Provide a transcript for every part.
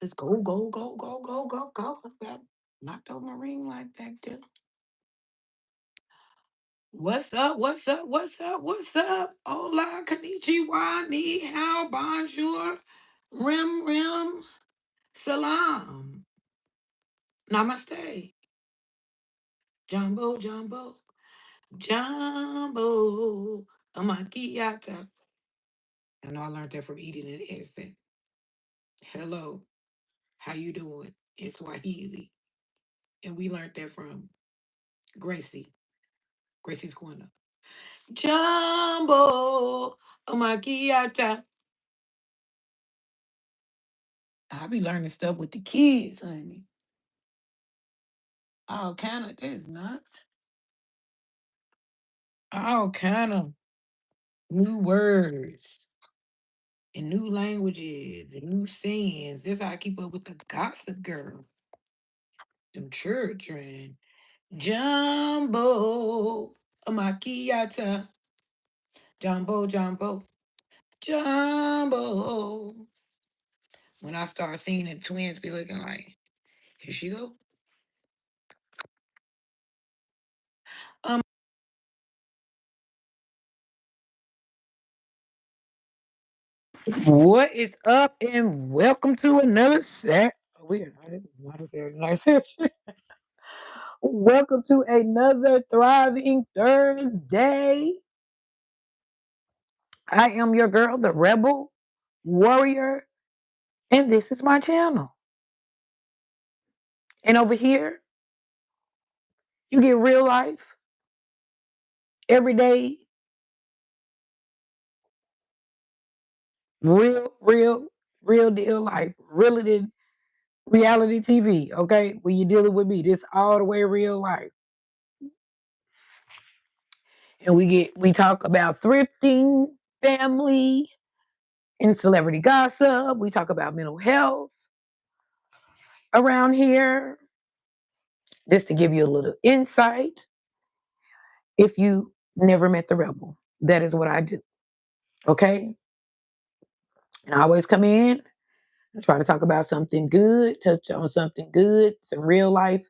Let's go, go, go, go, go, go, go. Got knocked over my ring like that there. What's up? What's up? What's up? What's up? Hola, konnichiwa, ni hao, bonjour, rim, salam, namaste, jumbo, jumbo, jumbo, amakiata. I know I learned that from eating an accent. Hello, how you doing? In Swahili. And we learned that from Gracie. Gracie's Corner. Jumbo Macchiata. I be learning stuff with the kids, honey. All kind of this nuts. All kind of new words and new languages and new sayings. This how I keep up with the gossip girl. Them children. Jumbo Macchiata. Jumbo, jumbo, jumbo. When I start seeing the twins be looking like, here she go. Um, what is up, and welcome to another set. Weird. This is not a Saturday night session. Welcome to another thriving Thursday. I am your girl, the rebel warrior, and this is my channel. And over here, you get real life, everyday, real deal life, reality TV. Okay, when you're dealing with me, this all the way real life. And we talk about thrifting, family, and celebrity gossip. We talk about mental health around here, just to give you a little insight. If you never met the rebel, that is what I do. Okay, and I always come in and try to talk about something good, touch on something good, some real life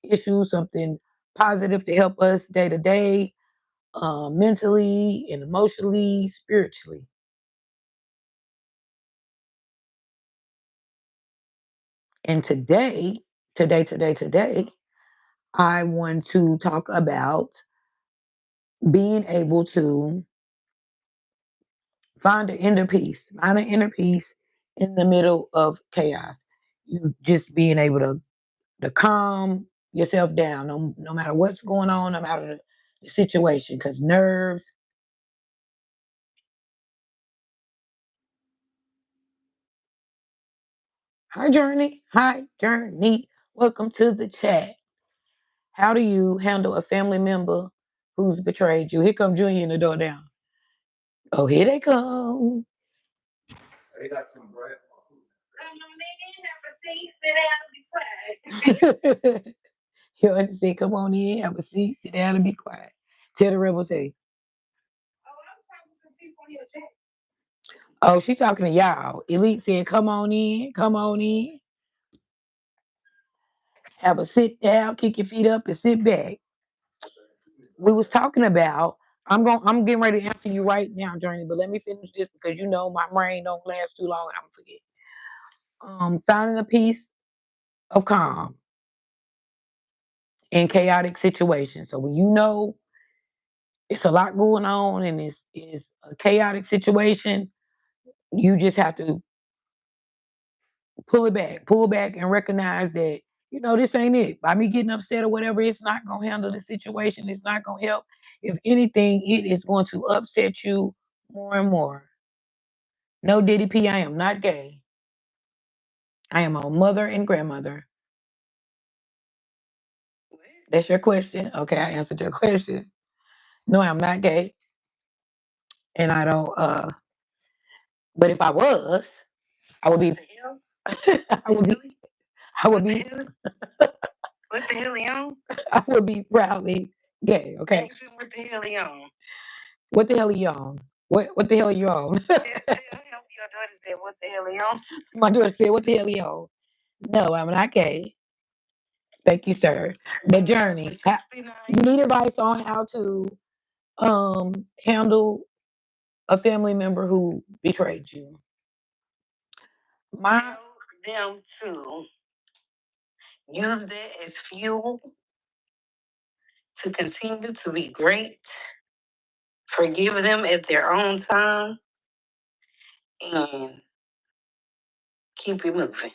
issues, something positive to help us day to day, mentally and emotionally, spiritually. And today, I want to talk about being able to find an inner peace in the middle of chaos. You just being able to calm yourself down, no matter what's going on, no matter the situation, because nerves. Hi, Journey. Hi, Journey. Welcome to the chat. How do you handle a family member who's betrayed you? Here come Junior in the door down. Oh, here they come. You want to say, come on in, have a seat, sit down, and be quiet. Tell the rebel say, oh, she's talking to y'all. Elite said, come on in, have a sit down, kick your feet up, and sit back. We was talking about. I'm getting ready to answer you right now, Journey. But let me finish this because you know my brain don't last too long, and I'm gonna forget. Finding a piece of calm in chaotic situations. So when you know it's a lot going on and it's a chaotic situation, you just have to pull back and recognize that, this ain't it. By me getting upset or whatever, it's not going to handle the situation. It's not going to help. If anything, it is going to upset you more and more. No DDP, I am not gay. I am a mother and grandmother. That's your question. Okay, I answered your question. No, I'm not gay. And I don't, but if I was, I would be, I would be, I would be, what the hell are you? I would be proudly gay. Okay. What the hell are you on? What the hell are you on? What the hell are you on? Your daughter said, "What the hell are you on?" My daughter said, "What the hell are you on?" No, I'm not gay. Thank you, sir. The journey. You need advice on how to handle a family member who betrayed you. My tell them to use that as fuel to continue to be great. Forgive them at their own time and keep it moving.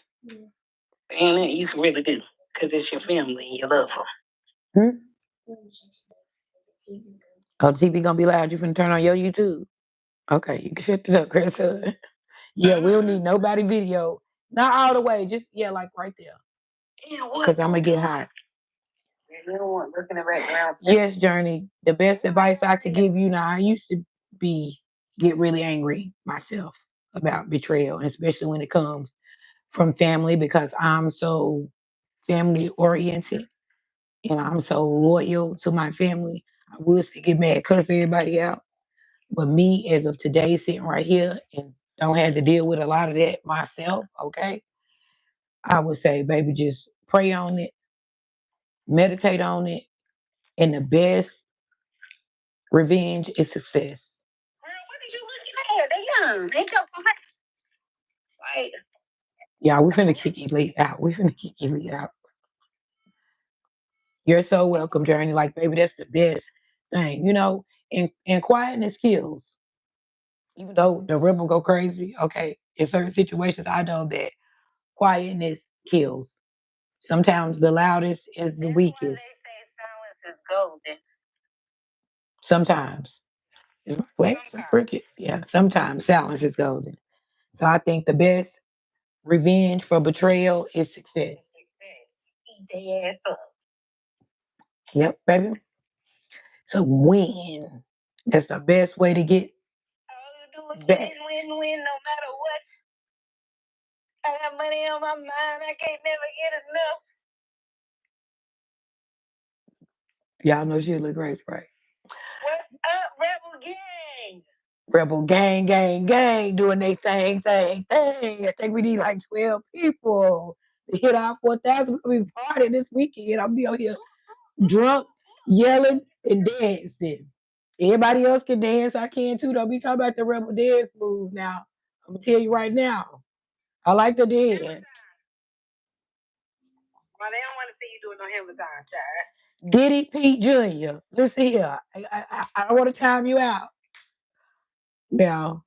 And you can really do because it's your family and you love them. Oh, the TV gonna be loud. You finna turn on your YouTube. Okay, you can shut it up, Chris. Yeah, we don't need nobody video. Not all the way, just yeah, like right there. Because I'm gonna get hot. You don't want looking at background. Yes, Journey. The best advice I could give you now, I used to get really angry myself about betrayal, especially when it comes from family because I'm so family oriented and I'm so loyal to my family. I would say get mad, curse everybody out. But me, as of today, sitting right here and don't have to deal with a lot of that myself, okay? I would say, baby, just pray on it, meditate on it, and the best revenge is success. Girl, what did you look at? They young. They tough. Like, yeah, we finna kick Elite out. We finna kick Elite out. You're so welcome, Journey. Like, baby, that's the best thing, and quietness kills. Even though the rebel go crazy, okay, in certain situations, I know that quietness kills. Sometimes the loudest is the weakest. They say silence is golden. Sometimes. What? Yeah, sometimes silence is golden. So I think the best revenge for betrayal is success. Eat their ass up. Yep, baby. So win. That's the best way to get all you do is back. Win, no matter what. I got money on my mind. I can't never get enough. Y'all know she look great, right? What's up, Rebel Gang? Rebel gang, doing their thing. I think we need like 12 people to hit our 4,000. We're going to be partying this weekend. I'll be out here drunk, yelling, and dancing. Everybody else can dance. I can too. Don't be talking about the Rebel dance moves now. I'm going to tell you right now. I like to dance. Well, they don't want to see you doing no Amazon, child. Diddy Pete Jr. Listen here. I don't want to time you out. Now,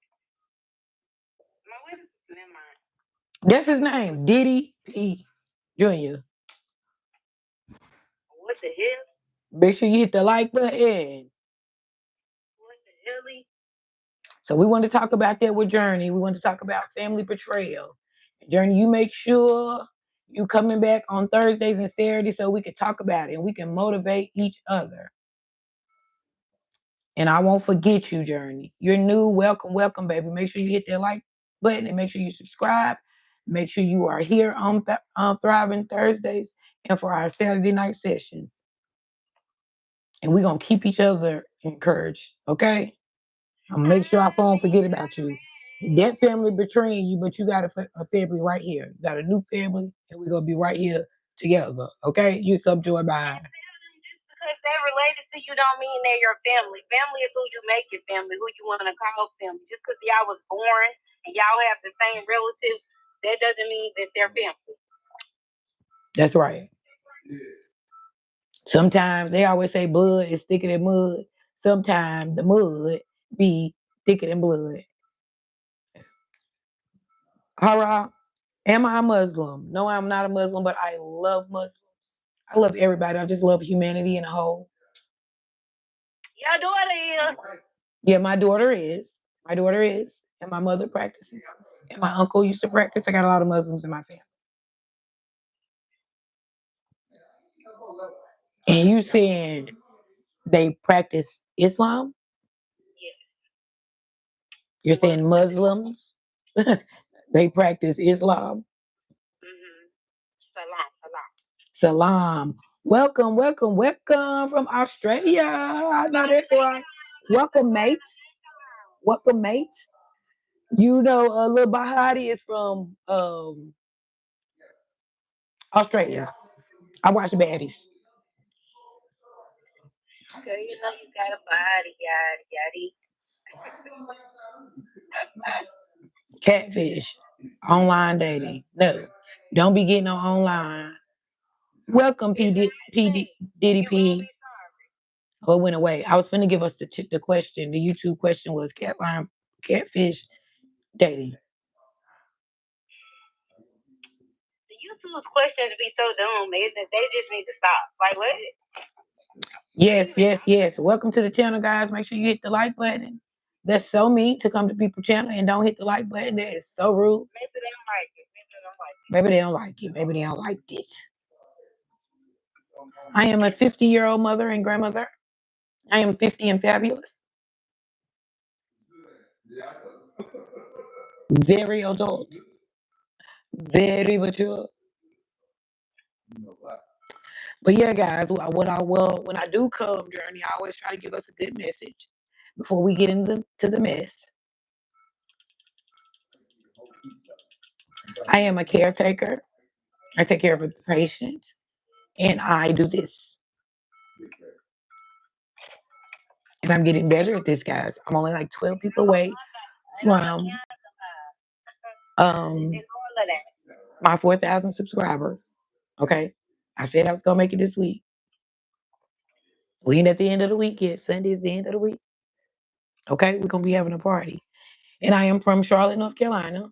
that's his name, Diddy P. Jr. What the hell? Make sure you hit the like button. What the hell? So we want to talk about that with Journey. We want to talk about family betrayal. Journey, you make sure you coming back on Thursdays and Saturdays so we can talk about it and we can motivate each other. And I won't forget you, Journey. You're new. Welcome, baby. Make sure you hit that like button and make sure you subscribe. Make sure you are here on Thriving Thursdays and for our Saturday night sessions. And we're going to keep each other encouraged, okay? I'm going to make sure our phone forget about you. That family betraying you, but you got a family right here. You got a new family, and we're going to be right here together, okay? You come join by. Because they're related to you don't mean they're your family. Family is who you make your family, who you want to call family. Just because y'all was born and y'all have the same relatives, that doesn't mean that they're family. That's right. Sometimes they always say blood is thicker than mud. Sometimes the mud be thicker than blood. Hara, am I a Muslim? No, I'm not a Muslim, but I love Muslims. I love everybody. I just love humanity in a whole. Your daughter is. Yeah, my daughter is. My daughter is. And my mother practices. And my uncle used to practice. I got a lot of Muslims in my family. And you saying they practice Islam? Yes. You're saying Muslims? They practice Islam? Mm-hmm. Salam. Welcome from Australia. I know that's right. Welcome, mates. Welcome, mates. You know, little Bahati is from Australia. I watch Baddies. Okay, you know you got a body, yaddy. Catfish. Online dating. No. Don't be getting on online. Welcome, DDP. Oh, it went away. I was finna give us the question. The YouTube question was catfish dating. The YouTube questions be so dumb, they just need to stop. Like what? Yes. Welcome to the channel, guys. Make sure you hit the like button. That's so mean to come to people's channel and don't hit the like button. That is so rude. Maybe they don't like it. Maybe they don't like it. Maybe they don't like it. I am a 50-year-old mother and grandmother. I am 50 and fabulous. Very adult. Very mature. But yeah, guys, when I do come, Journey, I always try to give us a good message before we get into the mess. I am a caretaker. I take care of the patients, and I do this. And I'm getting better at this, guys. I'm only like 12 people away from my 4,000 subscribers. Okay, I said I was gonna make it this week. We ain't at the end of the week yet. Sunday is the end of the week. Okay, we're gonna be having a party. And I am from Charlotte, North Carolina.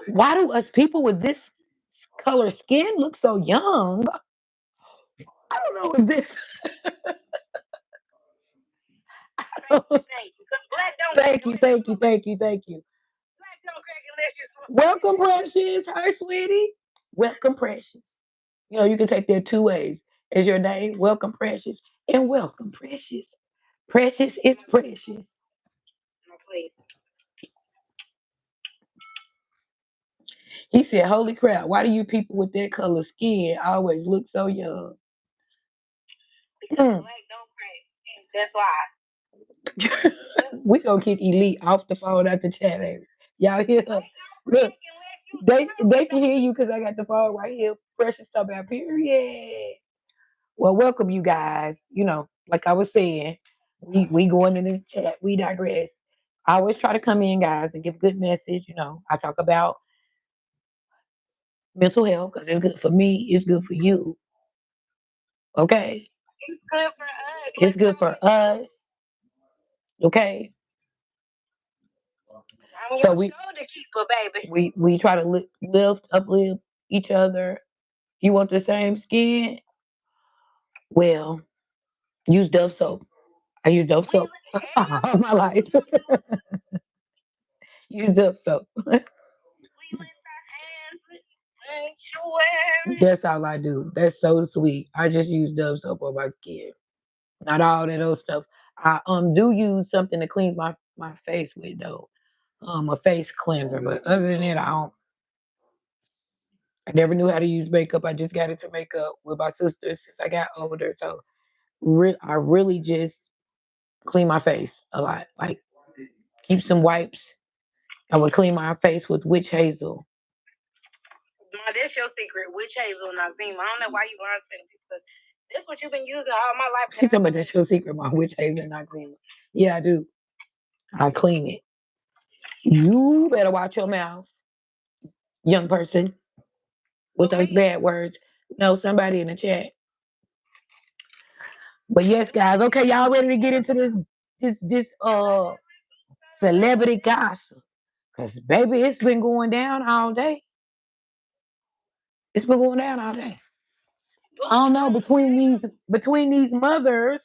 Why do us people with this color skin look so young? I don't know if this. Thank you. Black don't crack unless you. Welcome, Precious. Hi, sweetie. Welcome, Precious. You know, you can take that two ways. As your name, welcome, Precious, and welcome, Precious. Precious is precious. No, please. He said, holy crap, why do you people with that color skin always look so young? Because black don't crack. That's why. We gonna kick Elite off the phone at the chat, baby. Y'all hear her? Look, they can hear you because I got the phone right here. Precious talk about period. Well, welcome you guys. You know, like I was saying, we going in the chat. We digress. I always try to come in, guys, and give a good message. You know, I talk about mental health because it's good for me. It's good for you. Okay. It's good for us. It's good for us. Okay. I'm your shoulder keeper, baby. We try to uplift each other. You want the same skin? Well, use Dove soap. I use Dove soap all my life. Use Dove soap. That's all I do. That's so sweet. I just use Dove soap on my skin. Not all that other stuff. I do use something to clean my face with though. A face cleanser. But other than that, I never knew how to use makeup. I just got into makeup with my sister since I got older. So I really just clean my face a lot. Like keep some wipes. I would clean my face with witch hazel. That's your secret, witch hazel and Nazima. I don't know why you learned it because that's what you've been using all my life. She's talking about that's your secret, my witch hazel and Nazima. Yeah, I do. I clean it. You better watch your mouth, young person, with those bad words. No, somebody in the chat. But yes, guys. Okay, y'all ready to get into this celebrity gossip? Cause baby, it's been going down all day. It's been going down all day. I don't know between these mothers,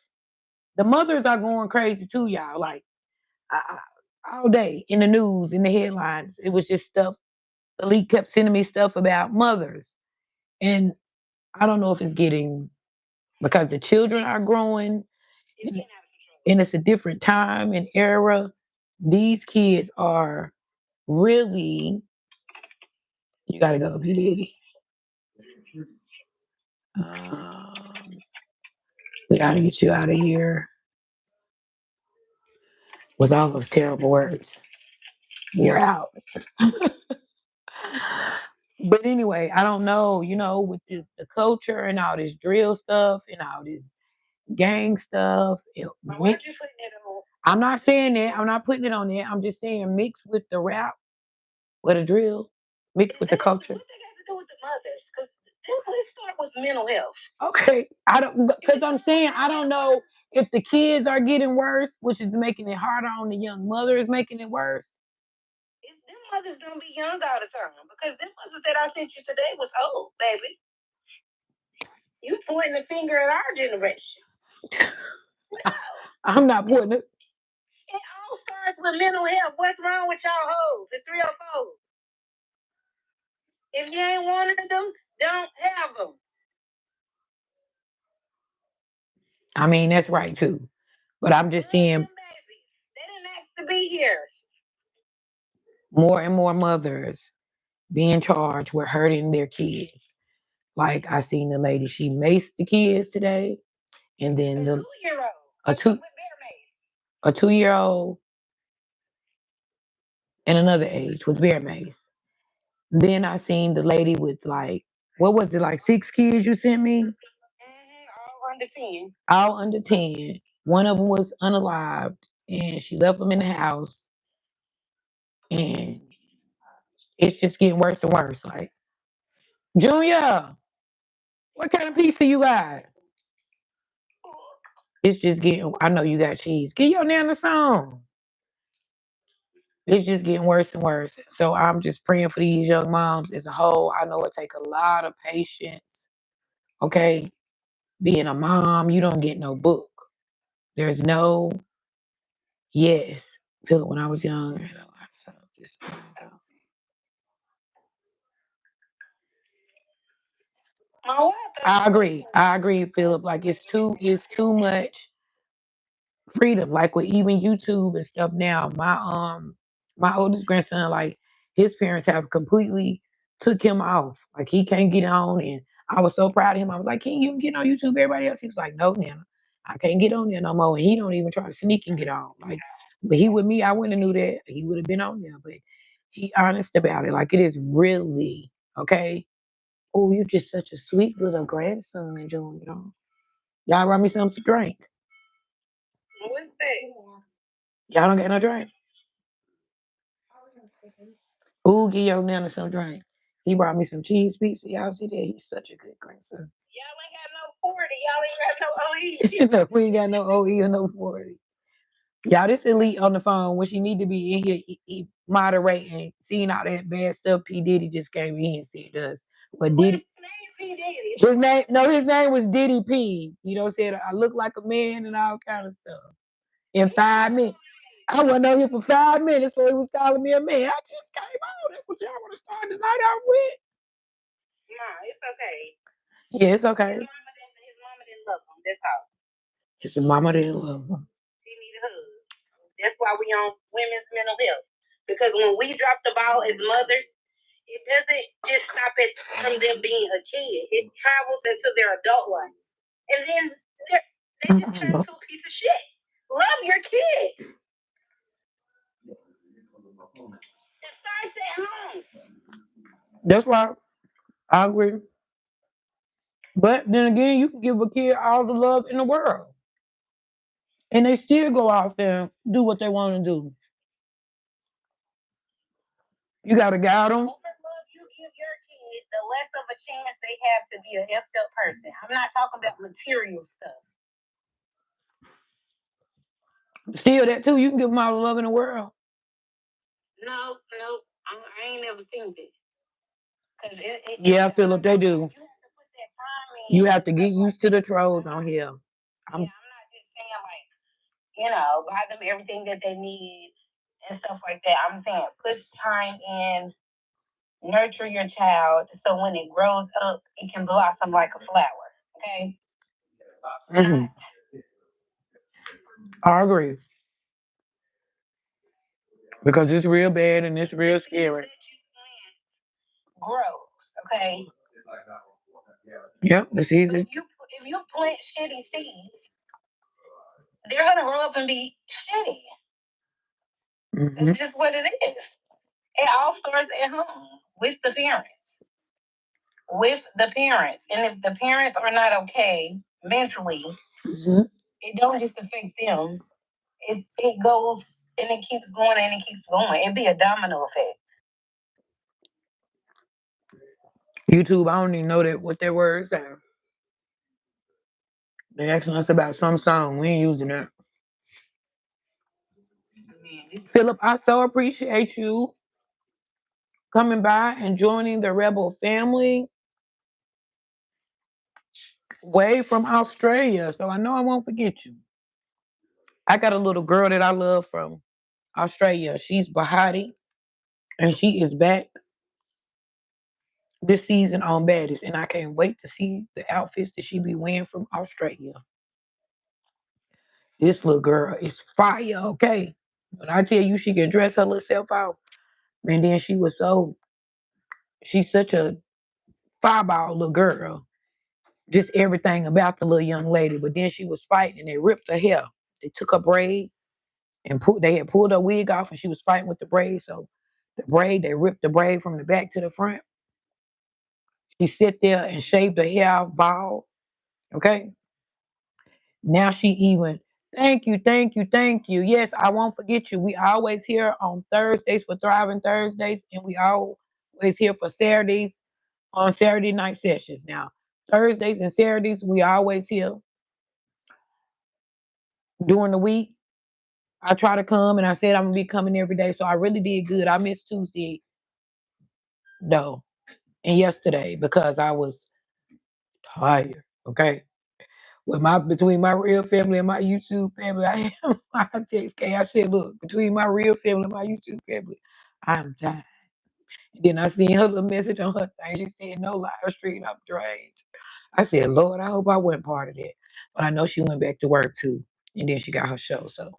the mothers are going crazy too, y'all. Like all day in the news, in the headlines, it was just stuff. Elite kept sending me stuff about mothers, and I don't know if it's getting because the children are growing, and it's a different time and era. These kids are really. You gotta go, Beauty. We gotta get you out of here with all those terrible words. You're out. But anyway, I don't know, with the culture and all this drill stuff and all this gang stuff. Why you putting it on? I'm not saying that. I'm not putting it on there. I'm just saying mixed with the rap, with the drill, mixed with the culture. What they got to do with the mothers? Because let's start with mental health. Okay, I don't, because I'm saying I don't know if the kids are getting worse, which is making it harder on the young mother, is making it worse. If them mothers gonna be young all the time, because them mothers that I sent you today was old, baby. You pointing the finger at our generation. No. I'm not pointing it. It all starts with mental health. What's wrong with y'all hoes? The 304s. If you ain't wanting them, don't have them. I mean, that's right too. But I'm just seeing Them babies. They didn't ask to be here. more and more mothers being charged with hurting their kids. Like I seen the lady, she maced the kids today, and then A 2-year-old. a two With bear mace. a 2-year-old and another age with bear mace. Then I seen the lady with like, what was it, like 6 kids you sent me? All under 10. All under 10. One of them was unalived, and she left them in the house, and it's just getting worse and worse. Like, Junior, what kind of pizza you got? It's just getting, I know you got cheese. Get your nana some. It's just getting worse and worse. So I'm just praying for these young moms as a whole. I know it take a lot of patience. Okay. Being a mom, you don't get no book. There's no yes. Feel it when I was young. So just, I agree. I agree, Philip. Like it's too much freedom. Like with even YouTube and stuff now. My oldest grandson, like his parents have completely took him off. Like he can't get on, and I was so proud of him. I was like, "Can you get on YouTube?" Everybody else, he was like, "No, Nana, I can't get on there no more." And he don't even try to sneak and get on. Like, but he with me, I wouldn't have knew that he would have been on there. But he honest about it. Like it is really okay. Oh, you're just such a sweet little grandson, Junior. Y'all brought me some to drink. What's that? Y'all don't get no drink. Ooh, give your nana some drink. He brought me some cheese pizza. Y'all see that? He's such a good grandson. Y'all ain't got no 40. Y'all ain't got no OE. No, we ain't got no OE or no 40. Y'all, this elite on the phone when she need to be in here moderating, seeing all that bad stuff P. Diddy just came in and said to us. But Diddy, his name was Diddy P. Said I look like a man and all kind of stuff. In 5 minutes. I wasn't on here for 5 minutes, so he was calling me a man. I just came on. That's what y'all want to start the night out with. No, it's okay. Yeah, it's okay. His mama didn't love him. That's all. His mama didn't love him. He needed a hug. That's why we on women's mental health. Because when we drop the ball as mothers, it doesn't just stop it from them being a kid. It travels into their adult life. And then they just turn into a piece of shit. Love your kid. It starts at home. That's why I agree. But then again, you can give a kid all the love in the world. And they still go out there and do what they want to do. You got to guide them. The more love you give your kid, the less of a chance they have to be a effed up person. I'm not talking about material stuff. Still, that too, you can give them all the love in the world. No, I ain't never seen this. Yeah, Philip, they do. You have to get used to the trolls on here. I'm not just saying buy them everything that they need and stuff like that. I'm saying put time in, nurture your child so when it grows up, it can blossom like a flower. Okay. Mm-hmm. I agree. Because it's real bad and it's real scary. Grows, okay? Yep, it's easy. If you plant shitty seeds, they're gonna grow up and be shitty. Mm-hmm. It's just what it is. It all starts at home with the parents. With the parents. And if the parents are not okay mentally, it don't just affect them. It goes and it keeps going and it keeps going. It'd be a domino effect. YouTube, I don't even know what their words are. They asking us about some song. We ain't using that. Philip, I so appreciate you coming by and joining the Rebel family way from Australia. So I know I won't forget you. I got a little girl that I love from Australia. She's Bahati, and she is back this season on Baddies, and I can't wait to see the outfits that she be wearing from Australia. This little girl is fire, okay? When I tell you she can dress her little self out, and then she's such a fireball little girl. Just everything about the little young lady. But then she was fighting, and they ripped her hair. They took her braid and they had pulled her wig off, and she was fighting with the braid. So they ripped the braid from the back to the front. She sit there and shaved her hair bald, okay? Now she even, thank you, thank you, thank you. Yes, I won't forget you. We always here on Thursdays for Thriving Thursdays, and we always here for Saturdays on Saturday night sessions. Now, Thursdays and Saturdays, we always here during the week. I try to come, and I said I'm gonna be coming every day, so I really did good. I missed Tuesday though, and yesterday because I was tired. Okay, with my between my real family and my YouTube family, I am. I text Kay. I said, look, between my real family and my YouTube family, I'm tired. And then I seen her little message on her thing. She said, no live stream, I'm drained. I said, Lord, I hope I wasn't part of that. But I know she went back to work too, and then she got her show. So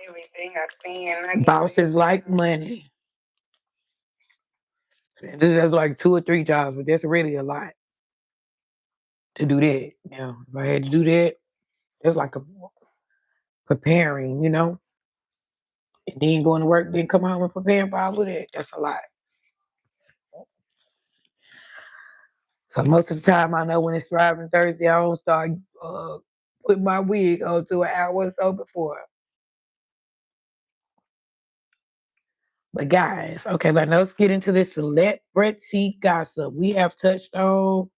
Everything I spend, bosses like money. That's like 2 or 3 jobs, but that's really a lot to do that. Now, if I had to do that, it's like a preparing, and then going to work, then come home and preparing for all of that. That's a lot. So most of the time, I know when it's Thriving Thursday, I don't start putting my wig on to an hour or so before. But guys, okay, let's get into this celebrity gossip. We have touched on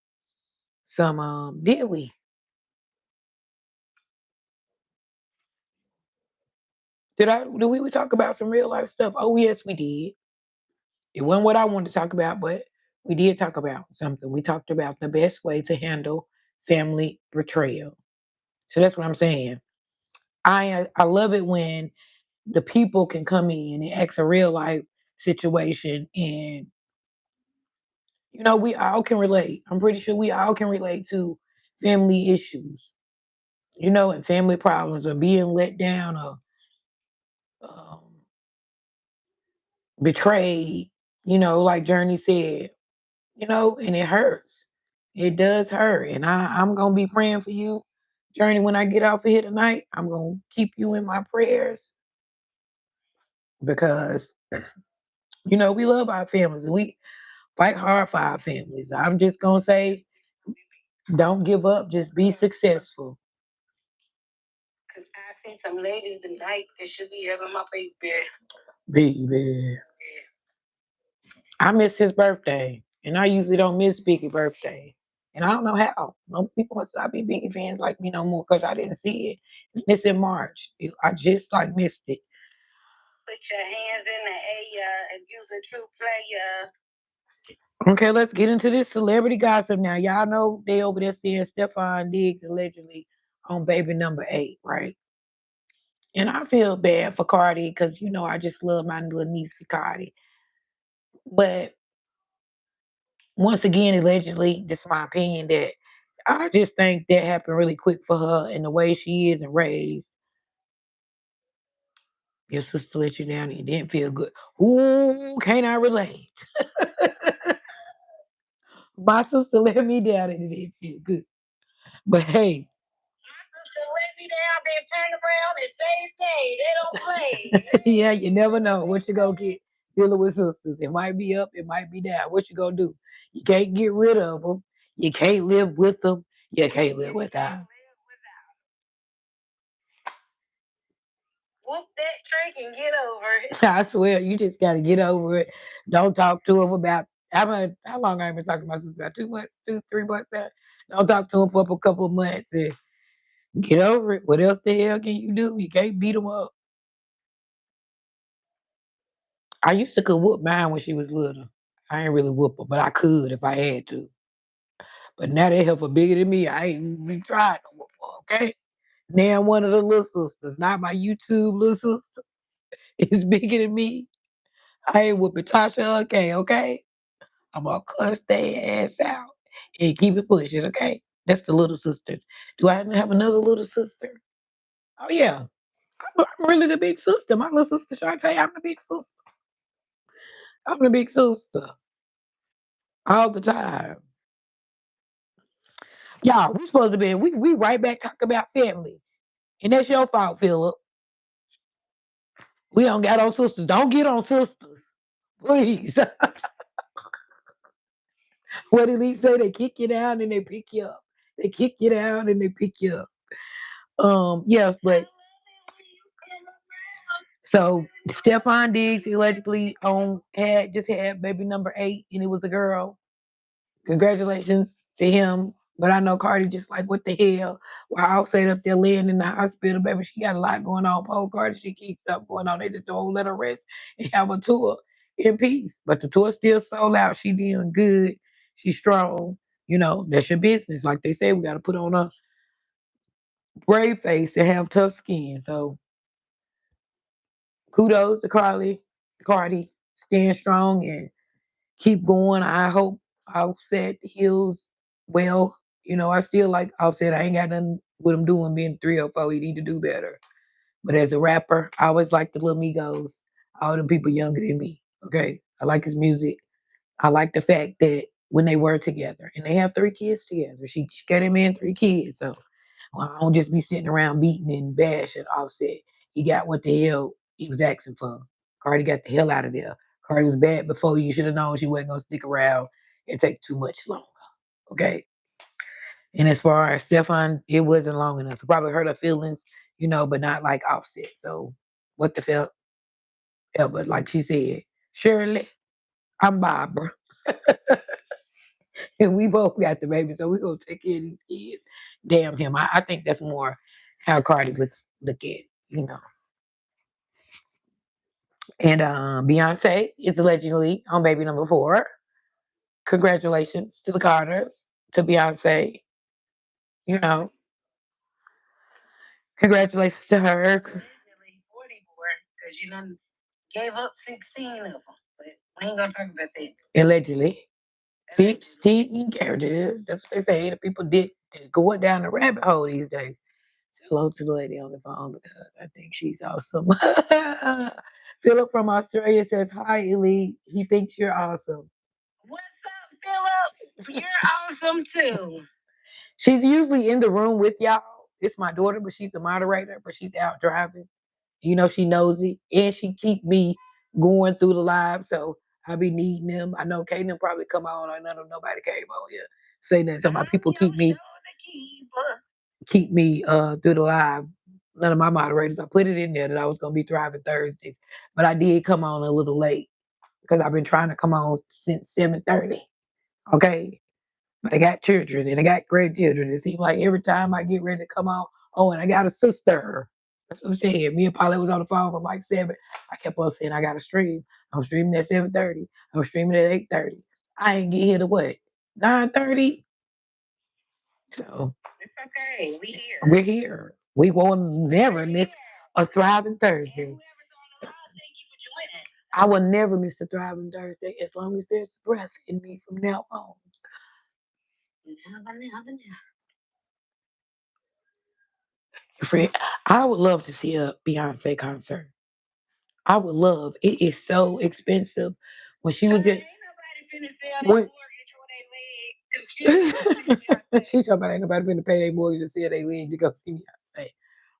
some, did we? Did we talk about some real life stuff? Oh yes, we did. It wasn't what I wanted to talk about, but we did talk about something. We talked about the best way to handle family betrayal. So that's what I'm saying. I love it when the people can come in and ask a real life situation, and we all can relate. I'm pretty sure we all can relate to family issues, and family problems, or being let down, or um, betrayed. Like Journey said, and it hurts. It does hurt. And I'm going to be praying for you, Journey, when I get off of here tonight. I'm going to keep you in my prayers because, we love our families. We fight hard for our families. I'm just going to say, don't give up. Just be successful. Because I see some ladies tonight that should be having my baby. Baby. I miss his birthday. And I usually don't miss Biggie's birthday. And I don't know how. No people must not be Biggie fans like me no more because I didn't see it. And it's in March. I just missed it. Put your hands in the air if you's a true player. Okay, let's get into this celebrity gossip now. Y'all know they over there saying Stefan Diggs allegedly on baby number 8, right? And I feel bad for Cardi because I just love my little niece Cardi. But once again, allegedly, this is my opinion, that I just think that happened really quick for her and the way she is and raised. Your sister let you down and it didn't feel good. Ooh, can't I relate? My sister let me down and it didn't feel good. But hey. turn around and same thing. They don't play. Yeah, you never know what you gonna get dealing with sisters. It might be up, it might be down. What you gonna do? You can't get rid of them. You can't live with them. You can't live without 'em. Whoop that trick and get over it. I swear, you just gotta get over it. Don't talk to them about. How long I been talking to my sister? About 2 months, 3 months now. Don't talk to them for a couple of months and get over it. What else the hell can you do? You can't beat them up. I used to could whoop mine when she was little. I ain't really whoop her, but I could if I had to. But now they help her bigger than me. I ain't even tried to whoop her, okay? Now one of the little sisters, not my YouTube little sister, is bigger than me. I ain't whooping Tasha, okay? I'm gonna cuss their ass out and keep it pushing, okay? That's the little sisters. Do I have another little sister? Oh yeah. I'm really the big sister. My little sister Shantae, I'm the big sister. I'm the big sister. All the time. Y'all, we supposed to be we right back talking about family. And that's your fault, Philip. We don't got on sisters. Don't get on sisters. Please. What did he say? They kick you down and they pick you up. They kick you down and they pick you up. Yeah, but so Stefan Diggs allegedly had baby number 8 and it was a girl. Congratulations to him. But I know Cardi just like, what the hell? While I was up there laying in the hospital, baby, she got a lot going on. Poor Cardi, she keeps stuff going on. They just don't let her rest and have a tour in peace. But the tour still sold out. She doing good. She's strong. That's your business. Like they say, we got to put on a brave face and have tough skin. So kudos to Cardi, stand strong and keep going. I hope Offset heals well. I still like Offset. I ain't got nothing with him doing being 304. He need to do better. But as a rapper, I always like the little Migos, all the people younger than me. Okay. I like his music. I like the fact that when they were together and they have 3 kids together, she got him in 3 kids. So I don't just be sitting around beating and bashing Offset. He got what the hell he was asking for. Cardi got the hell out of there. Cardi was bad before. You should have known she wasn't gonna stick around and take too much longer. Okay. And as far as Stefan, it wasn't long enough. It probably hurt her feelings, but not like Offset. So what the hell? But like she said, Shirley, I'm Barbara. And we both got the baby, so we're gonna take care of these kids. Damn him. I think that's more how Cardi would look at it. And Beyonce is allegedly on baby number 4. Congratulations to the Carters, to Beyonce. You know, congratulations to her. 44, because you done gave up 16 of them. But we ain't gonna talk about that. Allegedly. 16 characters. That's what they say. The people did going down the rabbit hole these days. Say hello to the lady on the phone because I think she's awesome. Philip from Australia says, "Hi, Elite. He thinks you're awesome." What's up, Philip? You're awesome too. She's usually in the room with y'all. It's my daughter, but she's a moderator, but she's out driving. She knows it. And she keep me going through the live. So I be needing them. I know Kaden probably come on. I know nobody came on here saying that. So my people keep me through the live. None of my moderators. I put it in there that I was gonna be thriving Thursdays. But I did come on a little late because I've been trying to come on since 7:30. Okay. But I got children and I got grandchildren. It seems like every time I get ready to come on, oh, and I got a sister. That's what I'm saying. Me and Paula was on the phone from like 7. I kept on saying I got to stream. I'm streaming at 7:30. I'm streaming at 8:30. I ain't get here to what? 9:30. So it's okay. We here. We're here. We won't never miss a thriving Thursday. I will never miss a thriving Thursday as long as there's breath in me from now on. Friend, I would love to see a Beyonce concert. I would love. It is so expensive. When she was in, when, she talking about ain't nobody finna pay their mortgage to sell their leg to go see Beyonce.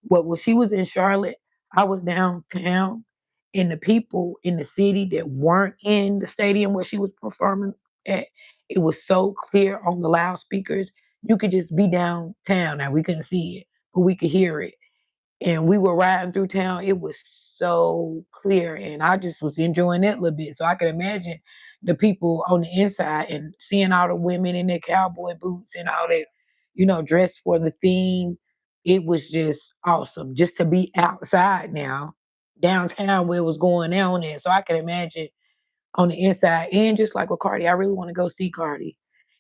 But when she was in Charlotte, I was downtown, and the people in the city that weren't in the stadium where she was performing at, it was so clear on the loudspeakers. You could just be downtown. Now we couldn't see it, but we could hear it, and we were riding through town. It was so clear, and I just was enjoying that little bit. So I could imagine the people on the inside and seeing all the women in their cowboy boots and all that, dressed for the theme. It was just awesome just to be outside now, downtown where it was going on. And so I can imagine on the inside, and just like with Cardi, I really want to go see Cardi.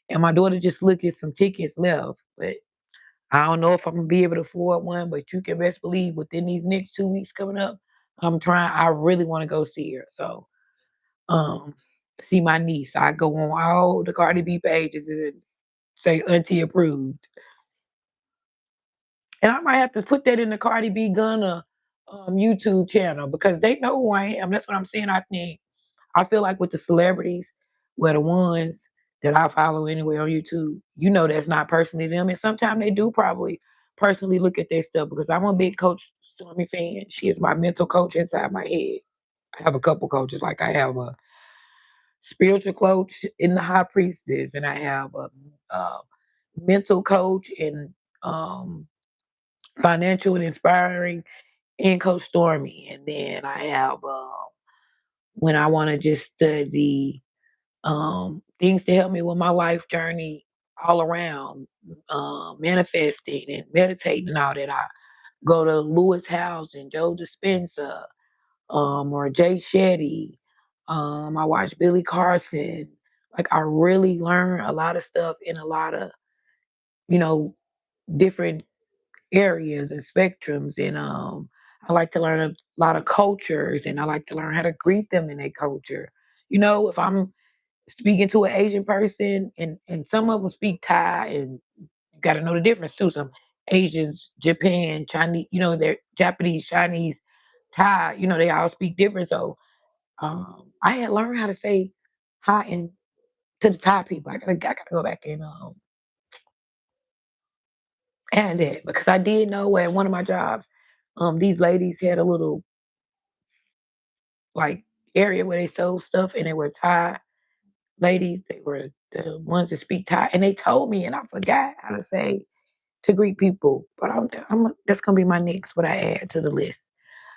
And my daughter just looked at some tickets left, but I don't know if I'm gonna be able to afford one, but you can best believe within these next 2 weeks coming up, I'm trying. I really want to go see her. So, um, see my niece. I go on all the Cardi B pages and say Auntie approved, and I might have to put that in the Cardi B Gunna YouTube channel because they know who I am. That's what I'm saying. I feel like with the celebrities, were the ones that I follow anyway on YouTube, that's not personally them. And sometimes they do probably personally look at their stuff because I'm a big Coach Stormy fan. She is my mental coach inside my head. I have a couple coaches, like I have a spiritual coach in the High Priestess, and I have a mental coach and um, financial and inspiring in Coach Stormy. And then I have when I want to just study things to help me with my life journey all around, manifesting and meditating and all that. I go to Lewis House and Joe Dispenza, or Jay Shetty. I watch Billy Carson. Like I really learn a lot of stuff in a lot of, you know, different areas and spectrums. And I like to learn a lot of cultures, and I like to learn how to greet them in their culture. If I'm speaking to an Asian person, and some of them speak Thai, and you got to know the difference too. Some Asians, Japan, Chinese, they're Japanese, Chinese, Thai, they all speak different. So I had learned how to say hi and to the Thai people. I gotta go back and add that because I did know at one of my jobs, these ladies had a little like area where they sold stuff, and they were Thai ladies. They were the ones that speak Thai, and they told me, and I forgot how to say to greet people. But that's gonna be my next what I add to the list.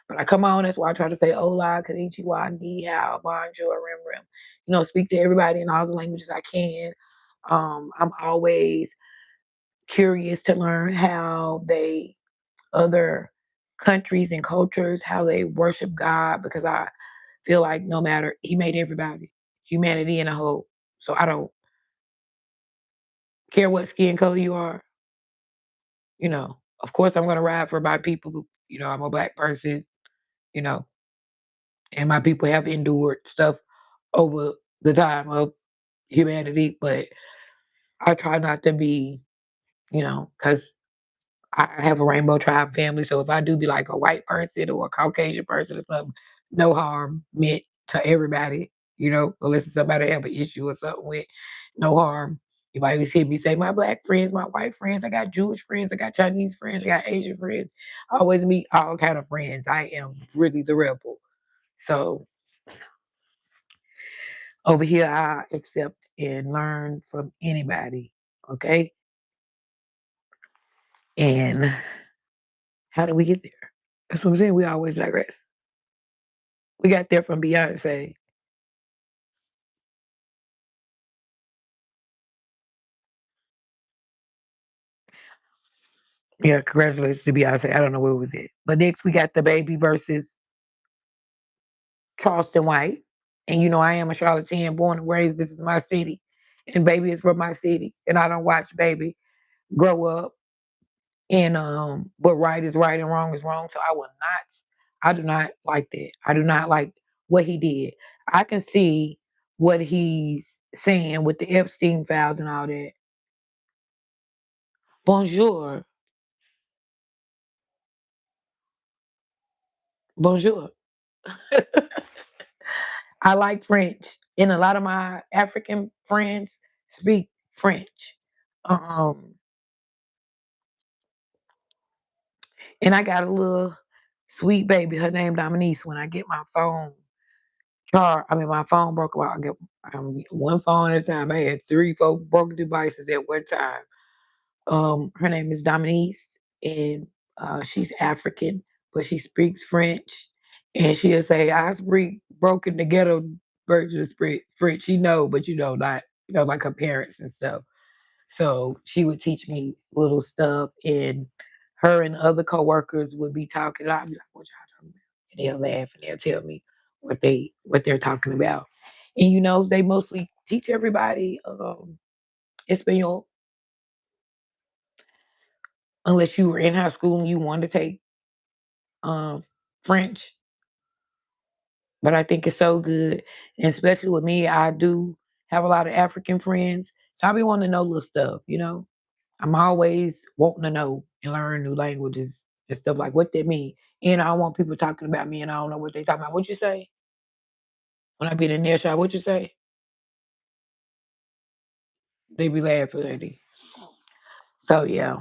But I come on, that's why I try to say hola, konnichiwa, ni hao, bonjour, rim rim. Speak to everybody in all the languages I can. I'm always curious to learn how other countries and cultures, how they worship God, because I feel like no matter, He made everybody, humanity in a whole. So I don't care what skin color you are. Of course I'm gonna ride for my people. I'm a black person. You know, and my people have endured stuff over the time of humanity, but I try not to be, because I have a rainbow tribe family. So if I do be like a white person or a Caucasian person or something, no harm meant to everybody, unless it's somebody I have an issue or something with, no harm. You might always hear me say my black friends, my white friends, I got Jewish friends, I got Chinese friends, I got Asian friends. I always meet all kind of friends. I am really the rebel. So over here, I accept and learn from anybody. Okay. And how did we get there? That's what I'm saying. We always digress. We got there from Beyonce. Yeah, congratulations to Beyonce. I don't know where it was at. But next we got the baby versus Charleston White. And I am a Charlatan, born and raised. This is my city. And baby is from my city. And I don't watch baby grow up. And but right is right and wrong is wrong. So I do not like that. I do not like what he did. I can see what he's saying with the Epstein files and all that. Bonjour. Bonjour. I like French. And a lot of my African friends speak French. Um And I got a little sweet baby. Her name Dominique. When I get my phone my phone broke. Well, I get one phone at a time. I had 4 broken devices at one time. Her name is Dominique, and she's African, but she speaks French. And she'll say, "I speak broken the ghetto version of French." She know, but not like her parents and stuff. So she would teach me little stuff, and her and other coworkers would be talking. I'd be like, "What y'all talking about?" And they'll laugh and they'll tell me what they're talking about. And they mostly teach everybody Espanol, unless you were in high school and you wanted to take um, French. But I think it's so good, and especially with me, I do have a lot of African friends, so I be wanting to know little stuff. I'm always wanting to know and learn new languages and stuff like what they mean. And I don't want people talking about me and I don't know what they talking about. What you say? When I be in the nail shop, what you say? They be laughing at me. So yeah,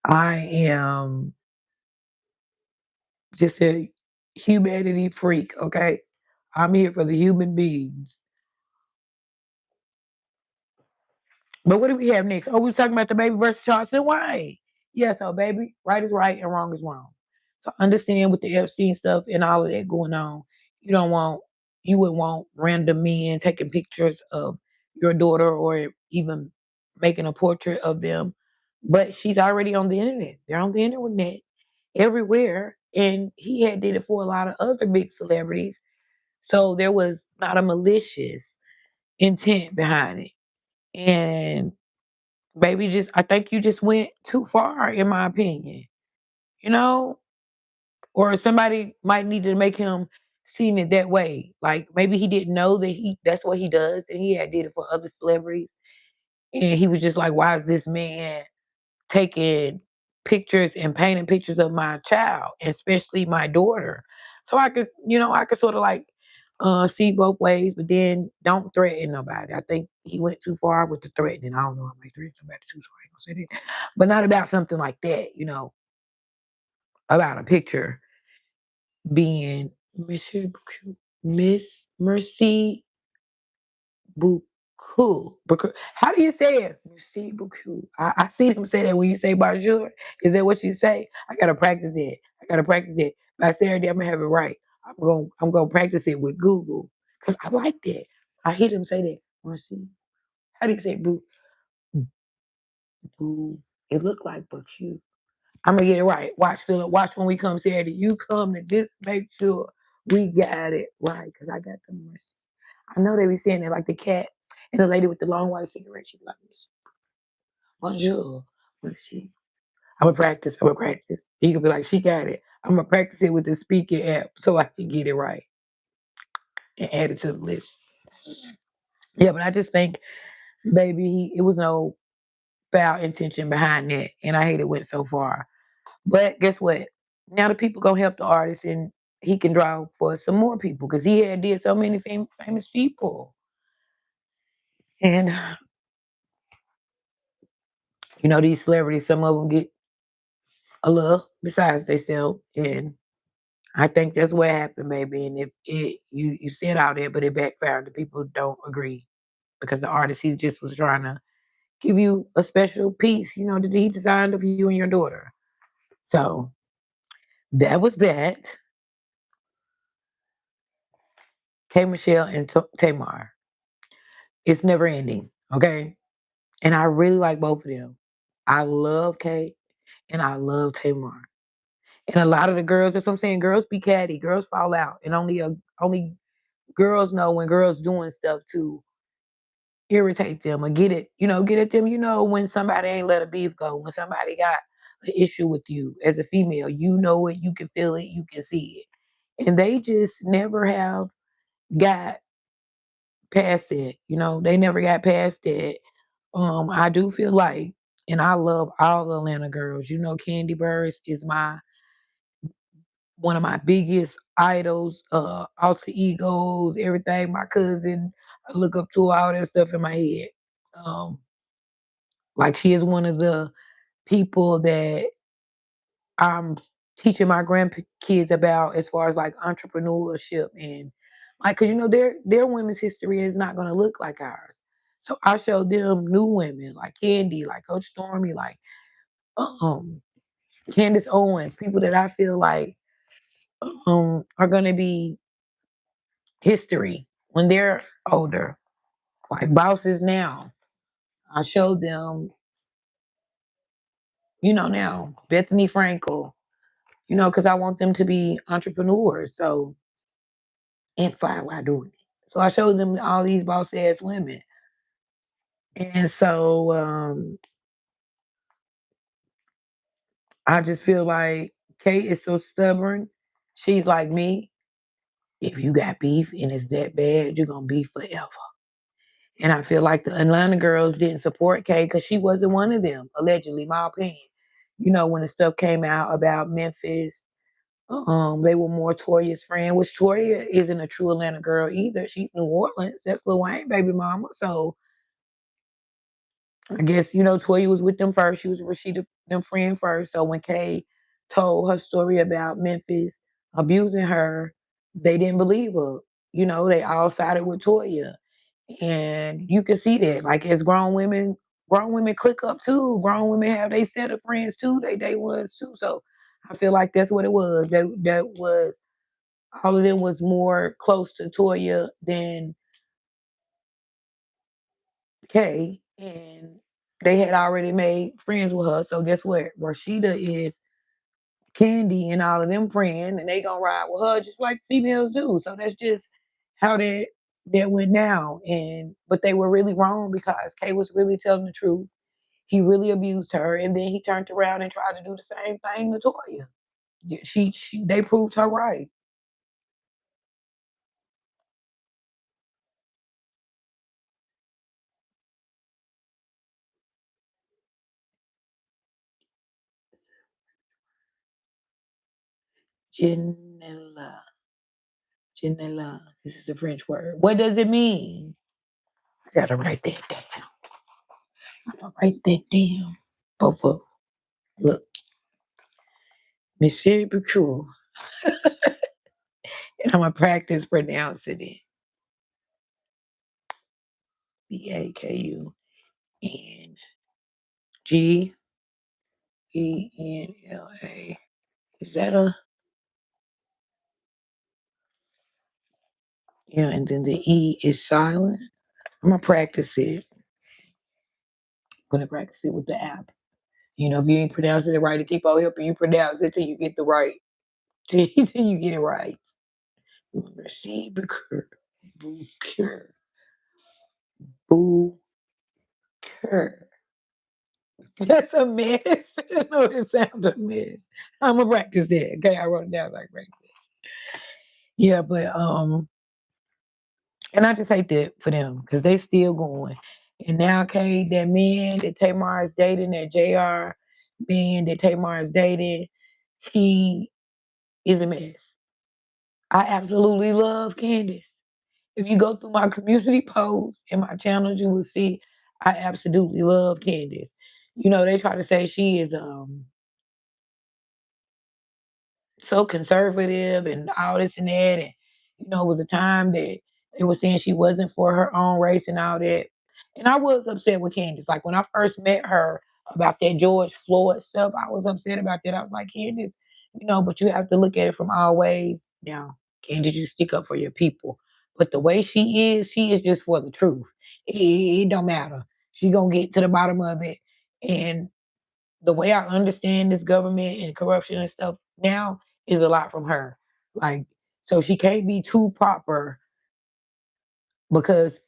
I am just a humanity freak, okay? I'm here for the human beings. But what do we have next? Oh, we was talking about the baby versus Charleston White. Yeah, so baby, right is right and wrong is wrong. So understand with the Epstein stuff and all of that going on, you don't want you would want random men taking pictures of your daughter or even making a portrait of them. But she's already on the internet. They're on the internet everywhere. And he had did it for a lot of other big celebrities. So there was not a malicious intent behind it. And baby, I think you just went too far, in my opinion. You know, or somebody might need to make him seen it that way. Like maybe he didn't know that that's what he does, and he had did it for other celebrities, and he was just like, "Why is this man taking pictures and painting pictures of my child, especially my daughter?" So I could sort of like see both ways, but then don't threaten nobody. I think he went too far with the threatening. I don't know. I might threaten somebody too, so I ain't gonna say that, but not about something like that. About a picture being Miss Mercy Buku. How do you say it? Mercy Buku. I see them say that when you say bonjour. Is that what you say? I gotta practice it. By Saturday, I'm gonna have it right. I'm gonna practice it with Google because I like that. I hear them say that. Mercy. How do you say boo? Boo. It look like Buku. I'm gonna get it right. Watch, Philip. Watch when we come Saturday. You come to just make sure we got it right. Cause I got the mercy. I know they be saying it like the cat and the lady with the long white cigarette. She be like, bonjour. Mercy. I'm gonna practice. I'm gonna practice. You can be like, she got it. I'm gonna practice it with the speaking app so I can get it right and add it to the list. Yeah, but I just think, baby, it was no foul intention behind that, and I hate it went so far. But guess what? Now the people gonna help the artist, and he can draw for some more people because he had did so many famous people. And these celebrities, some of them get a little besides themselves, and I think that's what happened, baby. And if you said all that, but it backfired. The people don't agree because the artist he just was trying to give you a special piece, that he designed of you and your daughter. So that was that. K Michelle and Tamar. It's never ending. Okay. And I really like both of them. I love Kate and I love Tamar. And a lot of the girls, that's what I'm saying, girls be catty, girls fall out. And only girls know when girls doing stuff to irritate them or get at them, when somebody ain't let a beef go, when somebody got an issue with you as a female, you know it, you can feel it, you can see it. And they just never have got past that. They never got past that. I do feel like, and I love all the Atlanta girls. Candy Burris is one of my biggest idols, alter egos, everything. My cousin, I look up to all that stuff in my head. Um, like she is one of the people that I'm teaching my grandkids about as far as like entrepreneurship and like, cause their women's history is not gonna look like ours. So I showed them new women like Candy, like Coach Stormy, like um Candace Owens, people that I feel like are gonna be history when they're older, like bosses now. I showed them, now Bethany Frankel, because I want them to be entrepreneurs. So and fine while doing it. So I showed them all these boss ass women. And so I just feel like Kate is so stubborn. She's like me. If you got beef and it's that bad, you're gonna be forever. And I feel like the Atlanta girls didn't support Kay because she wasn't one of them, allegedly, my opinion. When the stuff came out about Memphis, they were more Toya's friend, which Toya isn't a true Atlanta girl either. She's New Orleans. That's Lil Wayne baby mama. So I guess, Toya was with them first. She was Rashida them friend first. So when Kay told her story about Memphis abusing her, they didn't believe her. They all sided with Toya. And you can see that. Like as grown women click up too. Grown women have they set of friends too. They was too. So I feel like that's what it was. That was all of them was more close to Toya than Kay, and they had already made friends with her. So guess what? Rashida is Candy and all of them friends, and they gonna ride with her just like females do. So that's just how that went down. And but they were really wrong because Kay was really telling the truth. He really abused her, and then he turned around and tried to do the same thing to Toya. Yeah, they proved her right. Janella. Janella. This is a French word. What does it mean? I gotta write that down. I'm gonna write that down. Both of them. Look, Monsieur Bacou. And I'm gonna practice pronouncing it. Bakuenla. Is that a yeah? And then the E is silent. I'm gonna practice it. I'm gonna practice it with the app. If you ain't pronouncing it right, to keep on helping you pronounce it till you get the right, till you get it right. Merci, Booker, Booker, Booker. That's a mess. No, it sounds a mess. I'm gonna practice that. Okay, I wrote it down like practice. Yeah, but and I just hate that for them because they still going. And now, okay, that man that Tamar is dating, that JR man that Tamar is dating, he is a mess. I absolutely love Candace. If you go through my community posts and my channels, you will see I absolutely love Candace. They try to say she is so conservative and all this and that. And, it was a time that they were saying she wasn't for her own race and all that. And I was upset with Candace. Like when I first met her about that George Floyd stuff, I was upset about that. I was like, Candace, but you have to look at it from all ways. Now, Candace, you stick up for your people. But the way she is just for the truth. It don't matter. She gonna get to the bottom of it. And the way I understand this government and corruption and stuff now is a lot from her. Like, so she can't be too proper because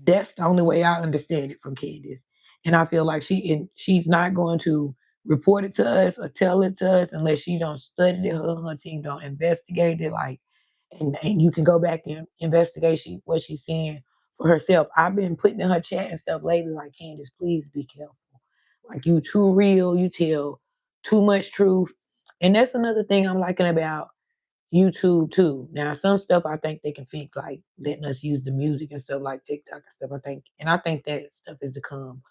that's the only way I understand it from Candace. And I feel like she's not going to report it to us or tell it to us unless she don't study it, her and her team don't investigate it. Like, and you can go back and investigate what she's saying for herself. I've been putting in her chat and stuff lately, like Candace, please be careful. Like you too real, you tell too much truth. And that's another thing I'm liking about YouTube too. Now some stuff I think they can fix, like letting us use the music and stuff like TikTok and stuff. I think that stuff is to come.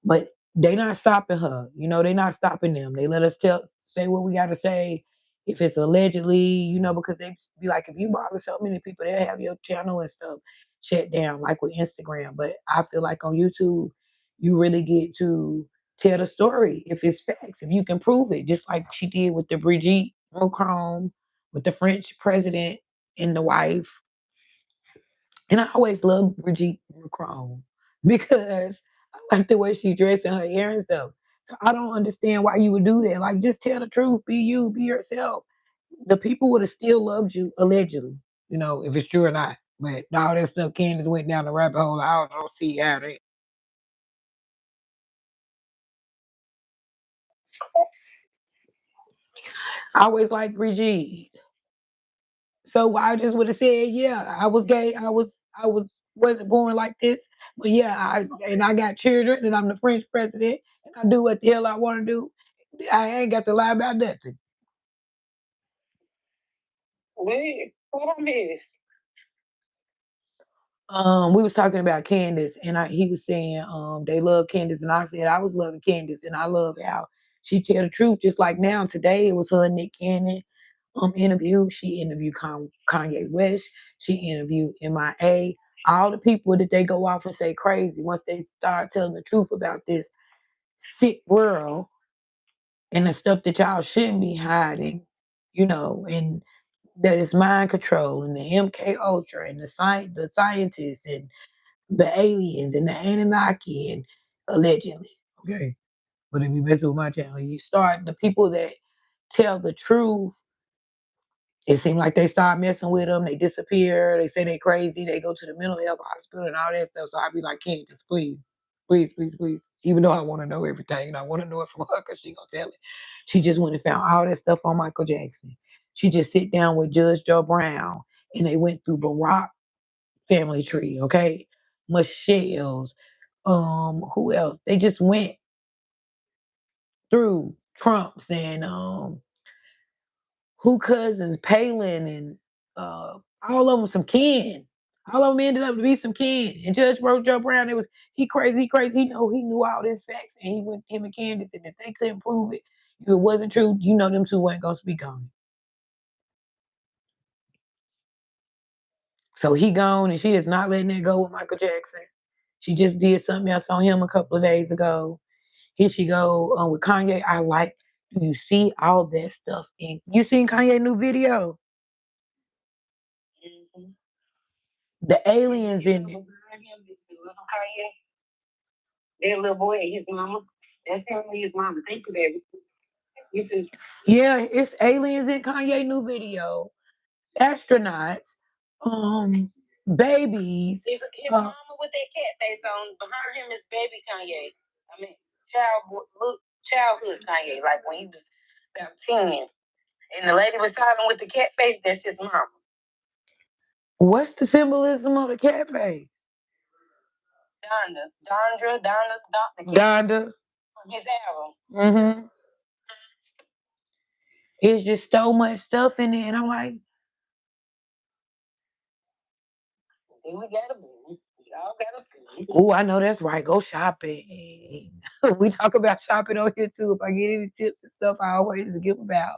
But they not stopping her. You know, they not stopping them. They let us say what we gotta say. If it's allegedly, you know, because they be like, if you bother so many people, they'll have your channel and stuff shut down, like with Instagram. But I feel like on YouTube, you really get to tell the story if it's facts, if you can prove it, just like she did with the Brigitte Macron, with the French president and the wife. And I always loved Brigitte Macron because I like the way she dressed and her hair and stuff. So I don't understand why you would do that. Like, just tell the truth, be you, be yourself. The people would have still loved you, allegedly, you know, if it's true or not. But all that stuff, Candace went down the rabbit hole. I don't see how they. I always like Brigitte. So I just would have said, yeah, I was gay. Wasn't born like this. But yeah, I got children and I'm the French president and I do what the hell I want to do. I ain't got to lie about nothing. Wait, what I miss? We was talking about Candace and he was saying they love Candace and I said I was loving Candace and I love how she tell the truth just like now. Today it was her and Nick Cannon interview. She interviewed Kanye West. She interviewed MIA. All the people that they go off and say crazy once they start telling the truth about this sick world and the stuff that y'all shouldn't be hiding, you know, and that is mind control and the MK Ultra and the scientists and the aliens and the Anunnaki and allegedly. Okay. But if you mess with my channel, you start the people that tell the truth. It seemed like they start messing with them. They disappear. They say they crazy. They go to the mental health hospital and all that stuff. So I'd be like, Candace, please, please, please, please. Even though I want to know everything and I want to know it from her because she gonna tell it. She just went and found all that stuff on Michael Jackson. She just sit down with Judge Joe Brown and they went through Barack family tree, okay? Michelle's, who else? They just went through Trump's and who cousins, Palin and all of them some kin. All of them ended up to be some kin. And Judge Joe Brown, it was he crazy, he crazy. He knew all this facts, and he went him and Candace, and if they couldn't prove it, if it wasn't true, you know them two weren't gonna speak on it. So he gone, and she is not letting that go with Michael Jackson. She just did something else on him a couple of days ago. Here she go with Kanye. I like. Do you see all that stuff in? You seen Kanye new video? Mm-hmm. The aliens in it. That little boy and his mama. That's him and his mama. Thank you, baby. You too. Yeah, it's aliens in Kanye new video. Astronauts, babies. His mama with that cat face on. Behind him is baby Kanye. I mean, childhood Kanye, like when he was about 10. And the lady was talking with the cat face. That's his mama. What's the symbolism of the cat face? Donda. From his album. Mm-hmm. It's just so much stuff in it, and I'm like, we gotta be. Y'all gotta be. Oh, I know that's right. Go shopping. We talk about shopping on here too. If I get any tips and stuff, I always give about.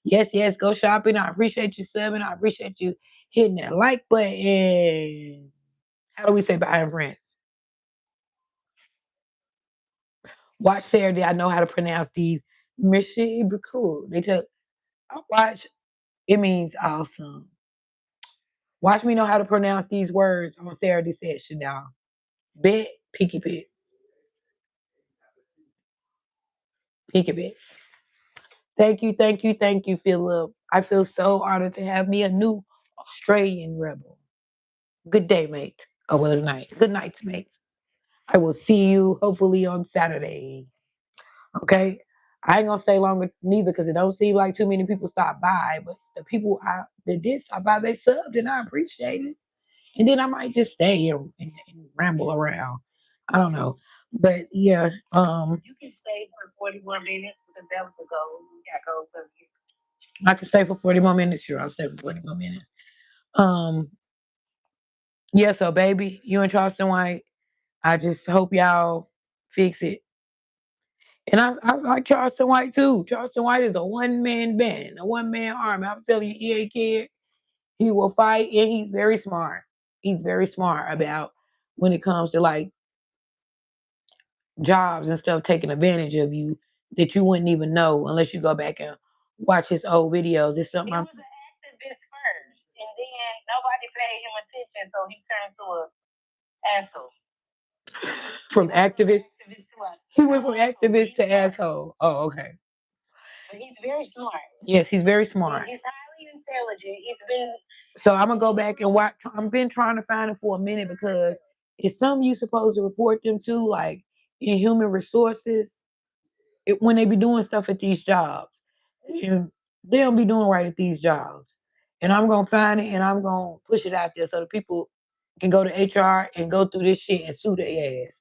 Yes, yes, go shopping. I appreciate you subbing. I appreciate you hitting that like button. How do we say bye in French? Watch Saturday. I know how to pronounce these. Merci beaucoup. They tell watch. It means awesome. Watch me know how to pronounce these words on Saturday session, y'all. Bet, picky bit, picky bit. Thank you, thank you, Philip. I feel so honored to have me a new Australian rebel. Good day, mate. Oh, well, it's night. Good night, mates. I will see you hopefully on Saturday. Okay? I ain't gonna stay longer neither because it don't seem like too many people stop by. But the people that did stop by, they subbed and I appreciate it. And then I might just stay here and ramble around. I don't know. But yeah, you can stay for 40 more minutes because that was the goal. We got goals of you. I can stay for 40 more minutes, sure. I'll stay for 40 more minutes. Um, yeah, so baby, you and Charleston White, I just hope y'all fix it. And I like Charleston White too. Charleston White is a one-man band, a one-man army. I'm telling you, EA kid, he will fight and he's very smart. He's very smart about when it comes to like jobs and stuff taking advantage of you that you wouldn't even know unless you go back and watch his old videos. It's something He was an activist first, and then nobody paid him attention, so he turned to a asshole. from activist. He went from asshole. activist to asshole. Oh, okay. But he's very smart. Yes, he's very smart. He's highly intelligent. He's been. So I'm gonna go back and watch. I've been trying to find it for a minute because it's something you supposed to report them to, like in human resources, when they be doing stuff at these jobs, and they don't be doing right at these jobs. And I'm gonna find it and I'm gonna push it out there so the people can go to HR and go through this shit and sue their ass.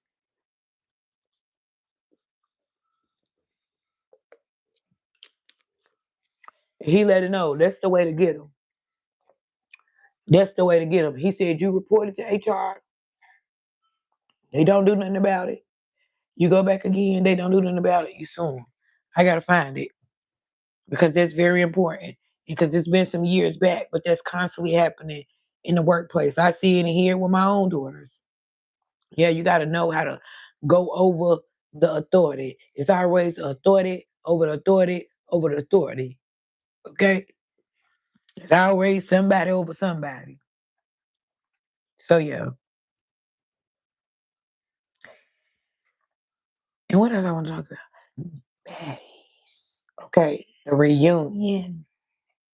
He let it know that's the way to get them. That's the way to get them. He said you report it to HR, they don't do nothing about it. You go back again, they don't do nothing about it. You sue them. I gotta find it because that's very important. Because it's been some years back, but that's constantly happening in the workplace. I see it and hear it with my own daughters. Yeah, you got to know how to go over the authority. It's always authority over the authority over the authority. Okay? It's always somebody over somebody. So, yeah. And what else I want to talk about? Baddies. Okay. The reunion.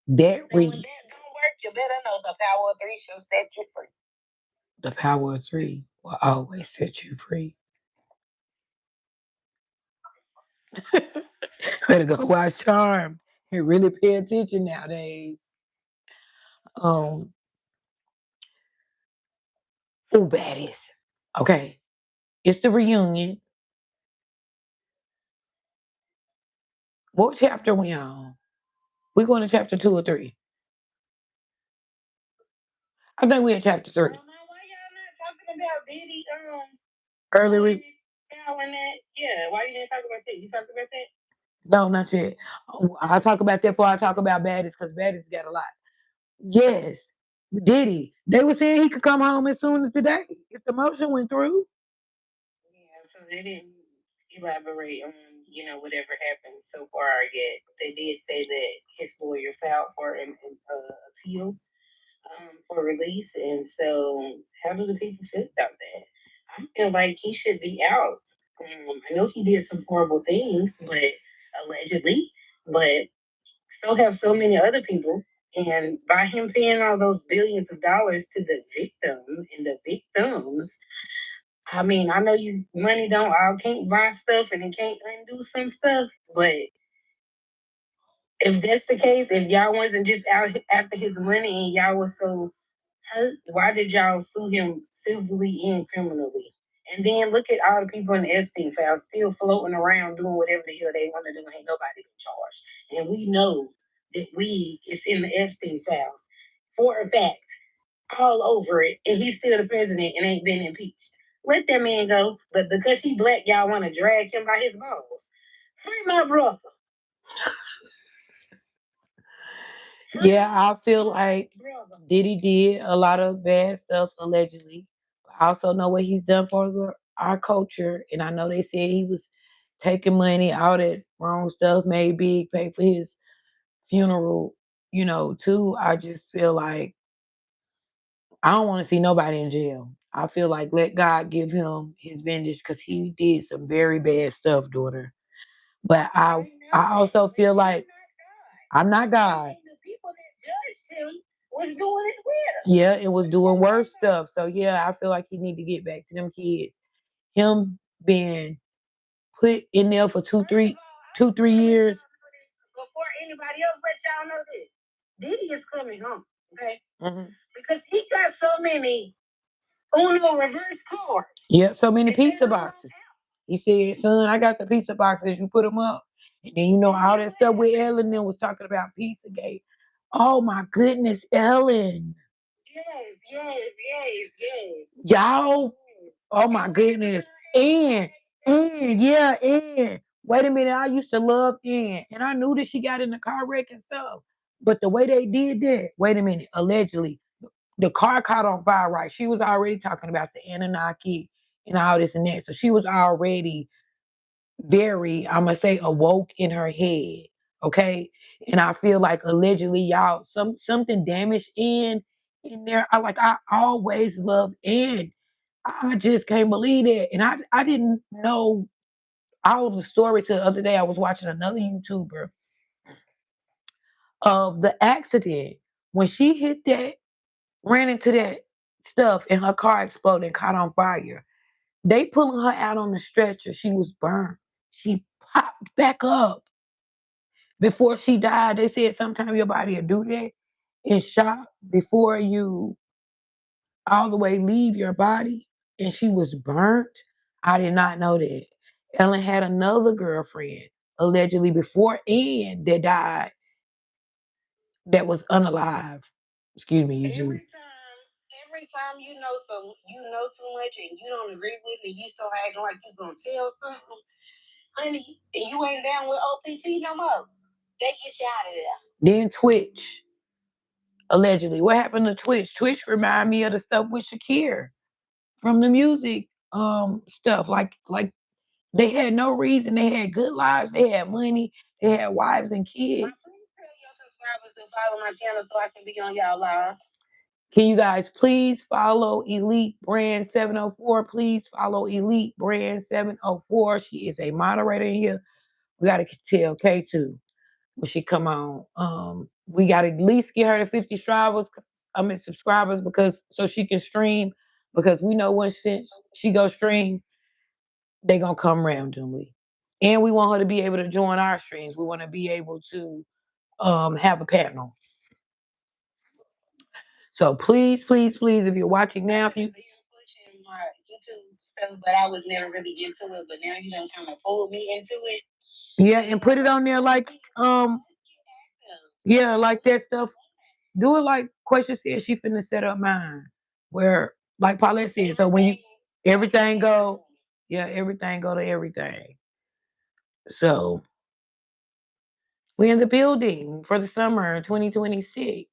That And when that don't work, you better know the power of three shall set you free. The power of three will always set you free. Better go watch Charm and really pay attention nowadays. Um, oh, baddies. Okay, it's the reunion. What chapter we on? We going to chapter 2 or 3? I think we in chapter 3. Why y'all not talking about Diddy? Early. Yeah, why you didn't talk about that? You talked about that? No, not yet. I'll talk about that before I talk about baddies because baddies got a lot. Yes, Diddy. They were saying he could come home as soon as today if the motion went through. Yeah, so they didn't elaborate on whatever happened so far yet. They did say that his lawyer filed for an appeal for release, and so how do the people feel about that? I feel like he should be out. I know he did some horrible things, but allegedly, but still have so many other people. And by him paying all those billions of dollars to the victim and the victims, I mean, I know you money don't all can't buy stuff and it can't undo some stuff, but if that's the case, if y'all wasn't just out after his money and y'all was so hurt, why did y'all sue him civilly and criminally? And then look at all the people in the Epstein files still floating around doing whatever the hell they want to do. Ain't nobody been charged. And we know that we is in the Epstein files for a fact, all over it, and he's still the president and ain't been impeached. Let that man go. But because he black, y'all want to drag him by his balls. Free my brother. Yeah, I feel like Diddy did a lot of bad stuff allegedly. I also know what he's done for our culture, and I know they said he was taking money out at wrong stuff, made big, paid for his funeral. Too. I just feel like I don't want to see nobody in jail. I feel like let God give him his vengeance because he did some very bad stuff, daughter. But I also feel like I'm not God. The people that judged him was doing it with Yeah, it was doing worse stuff. So yeah, I feel like he need to get back to them kids. Him being put in there for 3 years. Before anybody else let y'all know this, Diddy is coming home, okay? Mm-hmm. Because he got so many Uno reverse cards. Yeah, so many pizza boxes. He said, son, I got the pizza boxes. You put them up. And then, all that stuff with Ellen then was talking about Pizzagate. Oh, my goodness, Ellen. Yes. Y'all, oh, my goodness. And Wait a minute, I used to love Ann, and I knew that she got in the car wreck and stuff. But the way they did that, wait a minute, allegedly, the car caught on fire, right? She was already talking about the Anunnaki and all this and that. So she was already very, I'm gonna say, awoke in her head. Okay. And I feel like allegedly, y'all, something damaged in there. I always loved Ann. I just can't believe it. And I didn't know all of the story till the other day. I was watching another YouTuber of the accident when she hit that, ran into that stuff, and her car exploded and caught on fire. They pulling her out on the stretcher. She was burned. She popped back up before she died. They said sometimes your body will do that in shock before you all the way leave your body. And she was burnt. I did not know that. Ellen had another girlfriend allegedly before Ann that died that was unalive. Excuse me, Eugene. Every time you know too much and you don't agree with it, you still acting like you gonna tell something, honey, and you ain't down with OPP no more. They get you out of there. Then Twitch, allegedly. What happened to Twitch? Twitch remind me of the stuff with Shakir from the music stuff. Like they had no reason. They had good lives. They had money. They had wives and kids. Please tell your subscribers to follow my channel so I can be on y'all live. Can you guys please follow Elite Brand 704? Please follow Elite Brand 704. She is a moderator here. We gotta tell K2 when she come on. We gotta at least get her to 50 subscribers because so she can stream. Because we know once she go stream, they gonna come randomly. And we want her to be able to join our streams. We want to be able to have a panel. So please, please, please, if you're watching now, if you pushing my YouTube stuff, but I was never really into it. But now you done kind of pulled me into it. Yeah, and put it on there like yeah, like that stuff. Do it like Question said she finna set up mine. Where like Paulette said, so when you everything go, yeah, everything go to everything. So we're in the building for the summer 2026.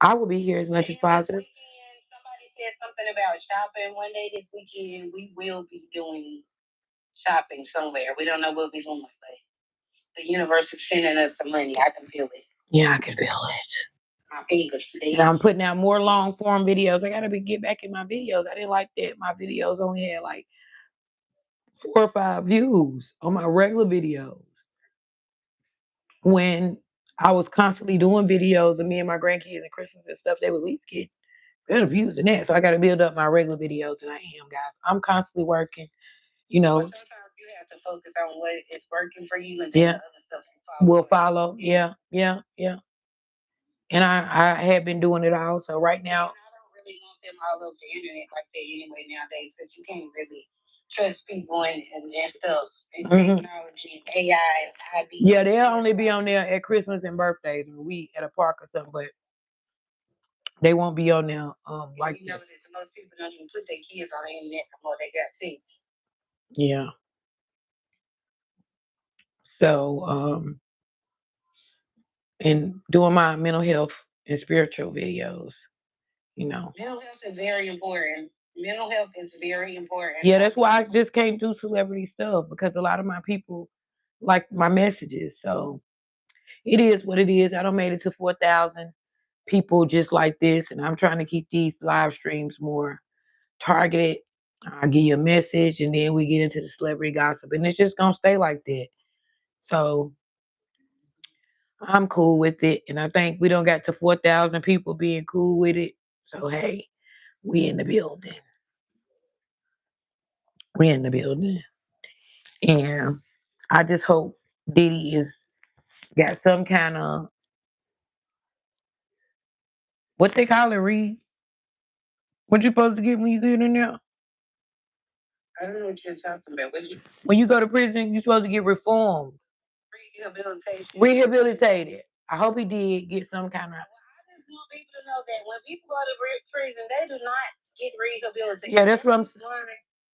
I will be here as much as positive. Somebody said something about shopping one day this weekend. We will be doing shopping somewhere. We don't know what we're doing, but the universe is sending us some money. I can feel it. Yeah, I can feel it. My fingers. And I'm putting out more long form videos. I gotta get back in my videos. I didn't like that my videos only had like 4 or 5 views on my regular videos. When I was constantly doing videos of me and my grandkids and Christmas and stuff, they would at least get better views than that. So I got to build up my regular videos, and I am, guys. I'm constantly working. You know, but sometimes you have to focus on what is working for you, and then the other stuff will follow. Yeah, yeah, yeah. And I have been doing it all. So right now, I don't really want them all over the internet like that anyway nowadays, because you can't really trust people and stuff and technology and AI and IB. Yeah, they'll only be on there at Christmas and birthdays when we at a park or something, but they won't be on there like you know that most people don't even put their kids on the internet no more. They got seats. Yeah. So and doing my mental health and spiritual videos, you know. Mental health is very important. Mental health is very important. Yeah, that's why I just can't do celebrity stuff because a lot of my people like my messages. So it is what it is. I don't made it to 4,000 people just like this, and I'm trying to keep these live streams more targeted. I give you a message, and then we get into the celebrity gossip, and it's just gonna stay like that. So I'm cool with it, and I think we don't got to 4,000 people being cool with it. So hey, we in the building. We in the building, and I just hope Diddy is got some kind of what they call it, Reed. What you supposed to get when you get in there? I don't know what you're talking about. When you go to prison, you're supposed to get reformed. Rehabilitated. I hope he did get some kind of. I just want people to know that when people go to prison, they do not get rehabilitated. Yeah, that's what I'm saying.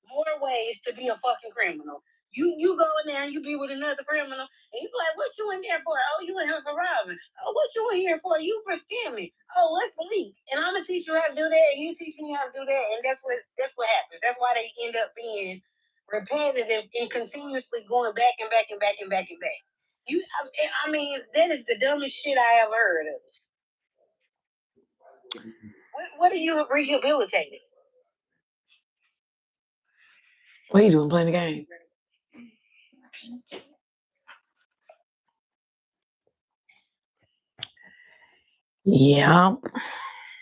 More ways to be a fucking criminal. You go in there and you be with another criminal, and you like, what you in there for? Oh, you in here for robbing. Oh, what you in here for? You for scamming. Oh, let's link. And I'm gonna teach you how to do that, and you teach me how to do that, and that's what happens. That's why they end up being repetitive and continuously going back and back and back and back and back. I mean, that is the dumbest shit I ever heard of. What are you rehabilitating? What are you doing? Playing the game? Yeah.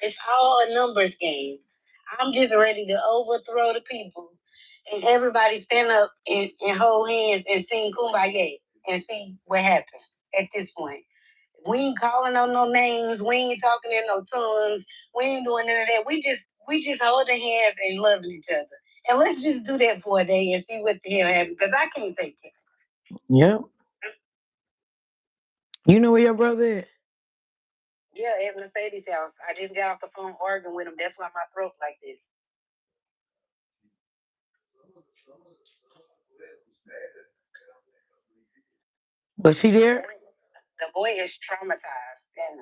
It's all a numbers game. I'm just ready to overthrow the people and everybody stand up and hold hands and sing Kumbaya and see what happens at this point. We ain't calling on no names. We ain't talking in no tongues. We ain't doing none of that. We just holding hands and loving each other. And let's just do that for a day and see what the hell happens. Because I can't take it. Yep. You know where your brother is? Yeah, at Mercedes' house. I just got off the phone arguing with him. That's why my throat like this. But she there? The boy is traumatized, and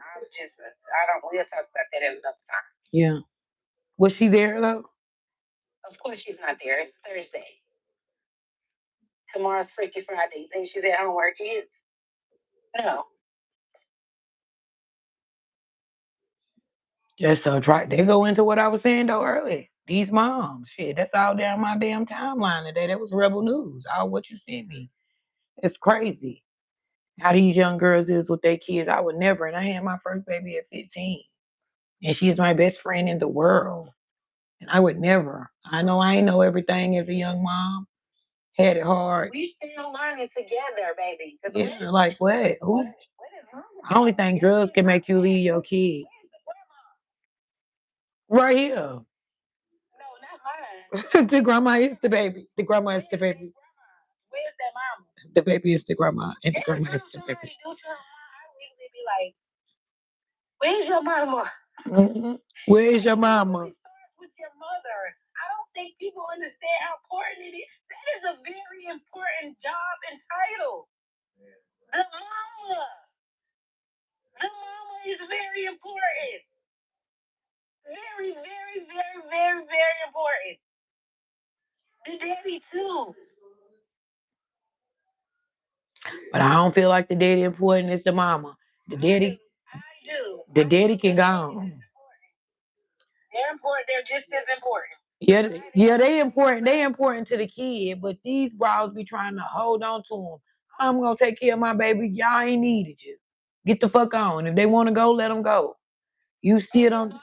we'll talk about that at another time. Yeah. Was she there though? Of course she's not there. It's Thursday. Tomorrow's Freaky Friday. You think she's at home with her kids? No. That's so right. They go into what I was saying though earlier. These moms, shit, that's all down my damn timeline today. That was Rebel News. All what you sent me. It's crazy how these young girls is with their kids. I would never. And I had my first baby at 15. And she's my best friend in the world. And I would never. I know I ain't know everything as a young mom. Had it hard. We still learning together, baby. Yeah, like what? Who's? I only think drugs can make you leave your kid. Right here. No, not mine. The grandma is the baby. The grandma is the baby. Where's that mama? The baby is the grandma, and the grandma is the baby. Do something, I usually be like, where's your mama? Mm-hmm. Where is your mama? It starts with your mother. I don't think people understand how important it is. That is a very important job and title. The mama. The mama is very important. Very, very, very, very, very important. The daddy too. But I don't feel like the daddy important is the mama. The daddy, I do. The daddy can go on. They're important. They're just as important. Yeah, they important. They important to the kid, but these bros be trying to hold on to them. I'm gonna take care of my baby. Y'all ain't needed you. Get the fuck on. If they want to go, let them go. You still don't.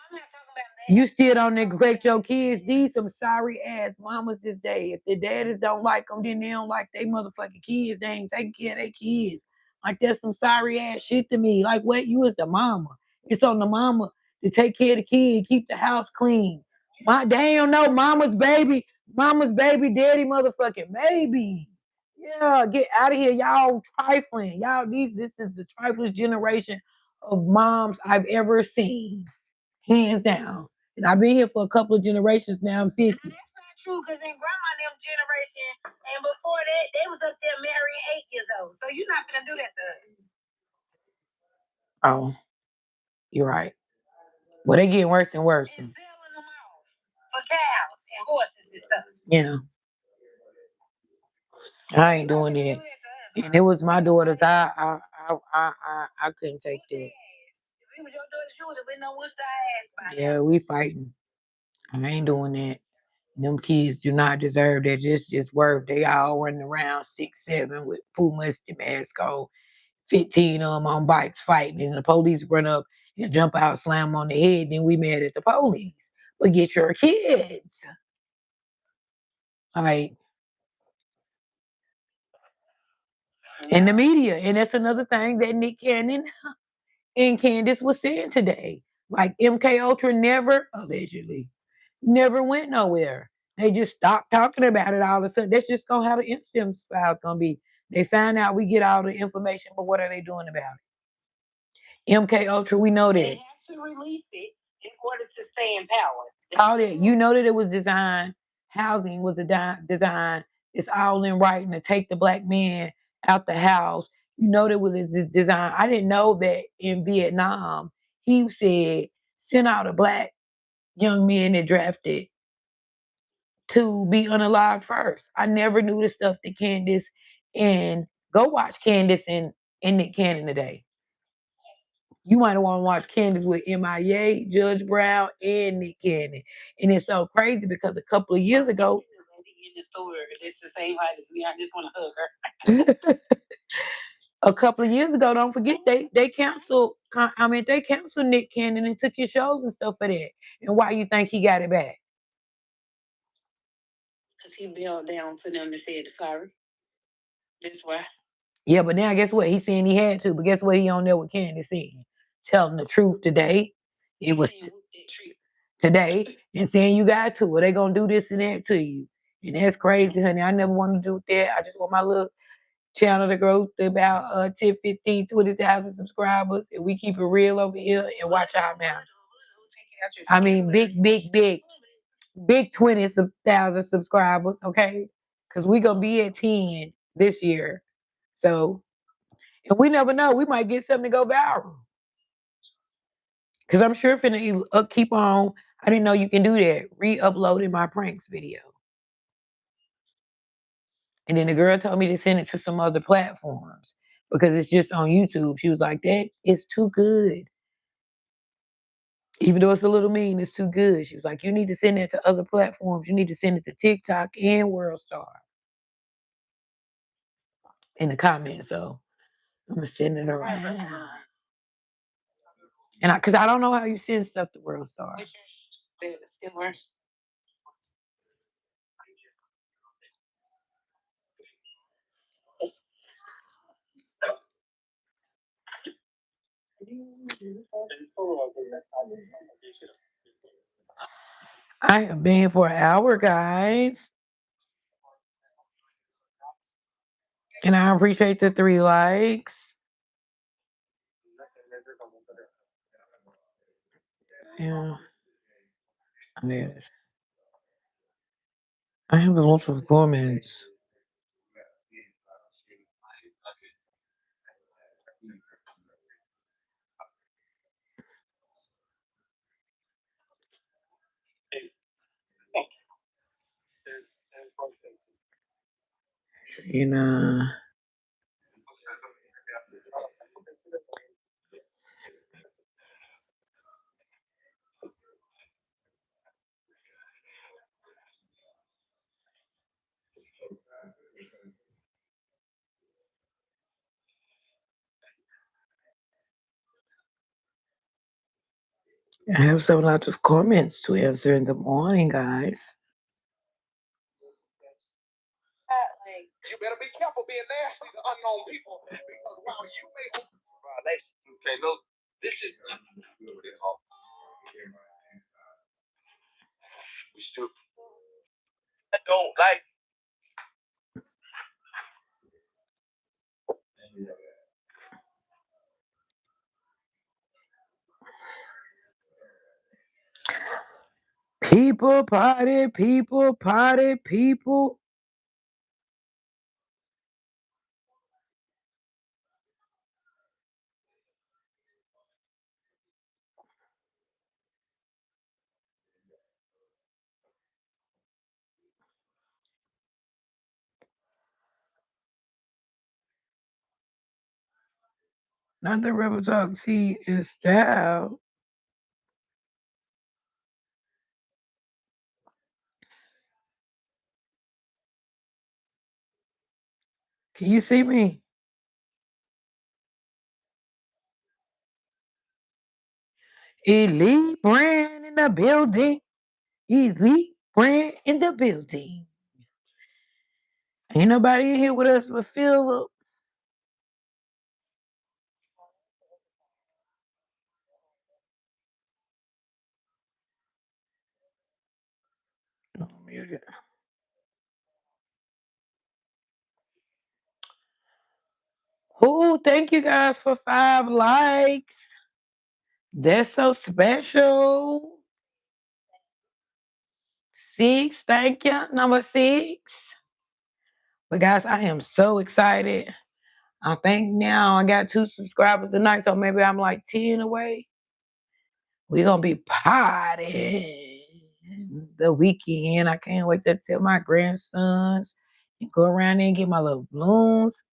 You still don't neglect your kids. These some sorry ass mamas this day. If the daddies don't like them, then they don't like they motherfucking kids. They ain't taking care of their kids. Like that's some sorry ass shit to me. Like what? You is the mama. It's on the mama to take care of the kid, keep the house clean. They don't know mama's baby, daddy motherfucking baby. Yeah, get out of here, y'all trifling. This is the trifling generation of moms I've ever seen, hands down. And I've been here for a couple of generations now. I'm 50. That's not true, because in grandma them generation and before that, they was up there marrying 8 years old. So you're not gonna do that to us. Oh, you're right. Well, they getting worse and worse. And selling them off for cows and horses and stuff. Yeah. I ain't doing that. And it was my daughters. I couldn't take that. If it was your daughters, you would have been no whooped our ass by Yeah, we fighting. I ain't doing that. Them kids do not deserve that. Just worth. They all running around 6, 7 with Pooh Musty mask on, 15 of them on bikes fighting, and the police run up and jump out, slam on the head. Then we mad at the police. But get your kids. Like in the media, and that's another thing that Nick Cannon and Candace was saying today. Like MK Ultra never allegedly never went nowhere. They just stopped talking about it all of a sudden. That's just gonna how the MSIM file's gonna be. They find out we get all the information, but what are they doing about it? MK Ultra, we know that. They have to release it in order to stay in power. All that. You know that it was designed, housing was designed it's all in writing to take the black man out the house. You know that with his design. I didn't know that in Vietnam, he said, send out a black young man that drafted to be unalived first. I never knew the stuff that Candace and go watch Candace and Nick Cannon today. You might want to watch Candace with MIA, Judge Brown, and Nick Cannon. And it's so crazy because a couple of years ago, in the store, it's the same height as me. I just want to hug her. a couple of years ago, don't forget they canceled. I mean, they canceled Nick Cannon and took his shows and stuff for that. And why you think he got it back? Because he bailed down to them and said sorry. That's why. Yeah, but now guess what? He's saying he had to, but guess what? He on there with Candace saying, telling the truth today. It was today and saying you got to, or they gonna do this and that to you. And that's crazy, honey. I never want to do that. I just want my little channel to grow to about 10, 15, 20,000 subscribers. And we keep it real over here and watch our mouth. I mean, big 20,000 subscribers, okay? Because we going to be at 10 this year. So, and we never know. We might get something to go viral. Because I'm sure if it keep on, I didn't know you can do that. Re-uploading my pranks video. And then the girl told me to send it to some other platforms because it's just on YouTube. She was like, that is too good. Even though it's a little mean, it's too good. She was like, you need to send it to other platforms. You need to send it to TikTok and WorldStar in the comments. So I'm gonna send it around. And because I don't know how you send stuff to WorldStar. I have been here for an hour, guys. And I appreciate the 3 likes. Yeah. Yes. I have a lot of comments. Trina. I have some lots of comments to answer in the morning, guys. You better be careful being nasty to unknown people because while you may okay, no, this is we still I don't like People party, people party, people. Not the rebel talk, see, is style. Can you see me? Elite brand in the building. Elite brand in the building. Ain't nobody in here with us but Philip. Oh, thank you guys for 5 likes. That's so special. 6, thank you. Number 6. But guys, I am so excited. I think now I got 2 subscribers tonight, so maybe I'm like 10 away. We're gonna be partying the weekend. I can't wait to tell my grandsons and go around there and get my little balloons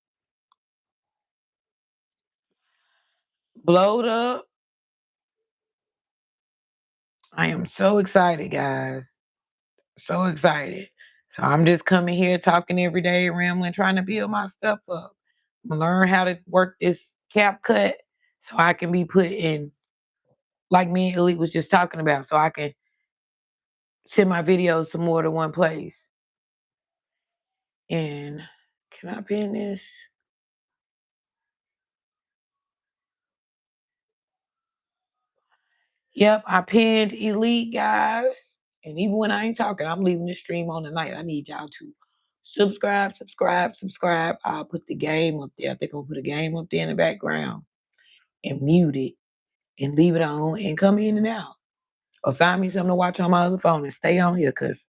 blowed up. I am so excited, guys. So excited. So I'm just coming here talking every day, rambling, trying to build my stuff up. I'm gonna learn how to work this cap cut so I can be put in, like me and Elite was just talking about, so I can send my videos to more than one place. And can I pin this? Yep, I pinned Elite, guys. And even when I ain't talking, I'm leaving the stream on tonight. I need y'all to subscribe, subscribe, subscribe. I'll put the game up there. I think I'll put a game up there in the background and mute it and leave it on and come in and out. Or find me something to watch on my other phone and stay on here because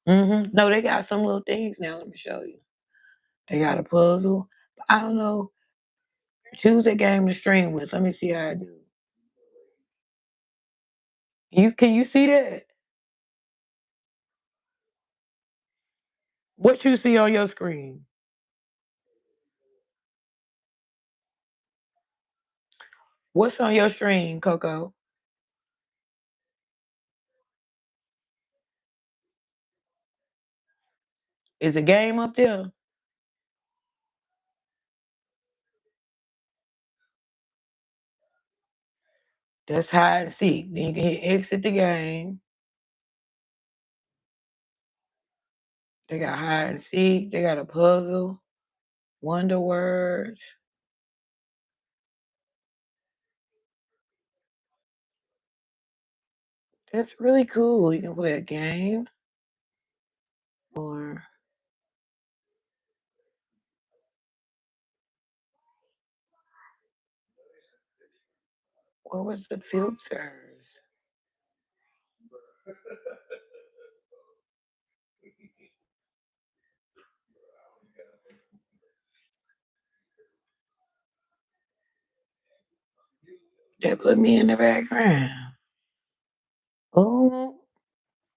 no, they got some little things now. Let me show you. They got a puzzle. I don't know. Choose a game to stream with. Let me see how I do. Can you see that? What you see on your screen? What's on your stream, Coco? Is a game up there? That's hide and seek. Then you can hit exit the game. They got hide and seek. They got a puzzle, wonder words. That's really cool. You can play a game or what was the filters? They put me in the background. Oh,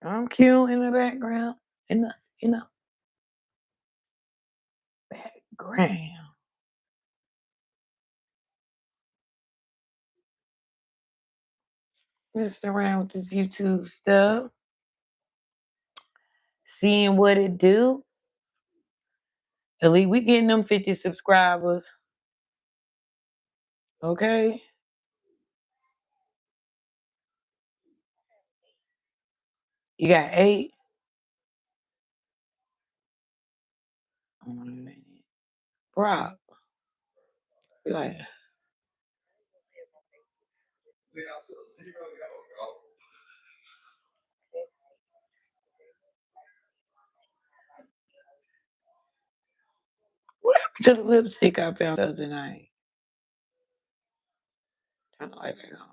I'm cute in the background. In the background. Messing around with this YouTube stuff. Seeing what it do. Elite, we getting them 50 subscribers. Okay? You got 8. Brock. Be like, what happened to the lipstick I found the other night? Turn the light back on.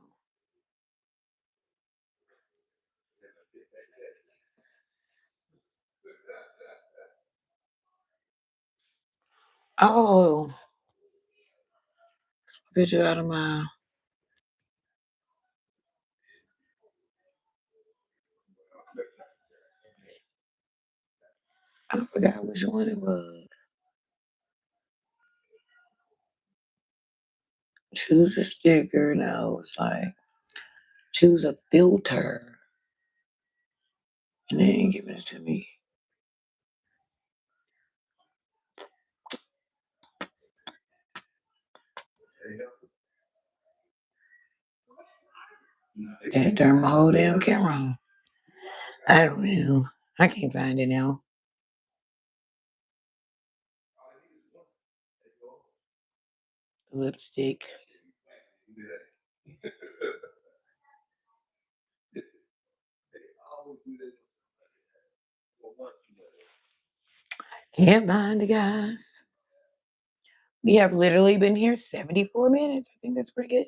Oh, picture out of my. I forgot which one it was. Choose a sticker. No, it's like choose a filter. And then give it to me. And turn my whole damn camera on. I don't know. I can't find it now. Lipstick. Can't find it, guys. We have literally been here 74 minutes. I think that's pretty good.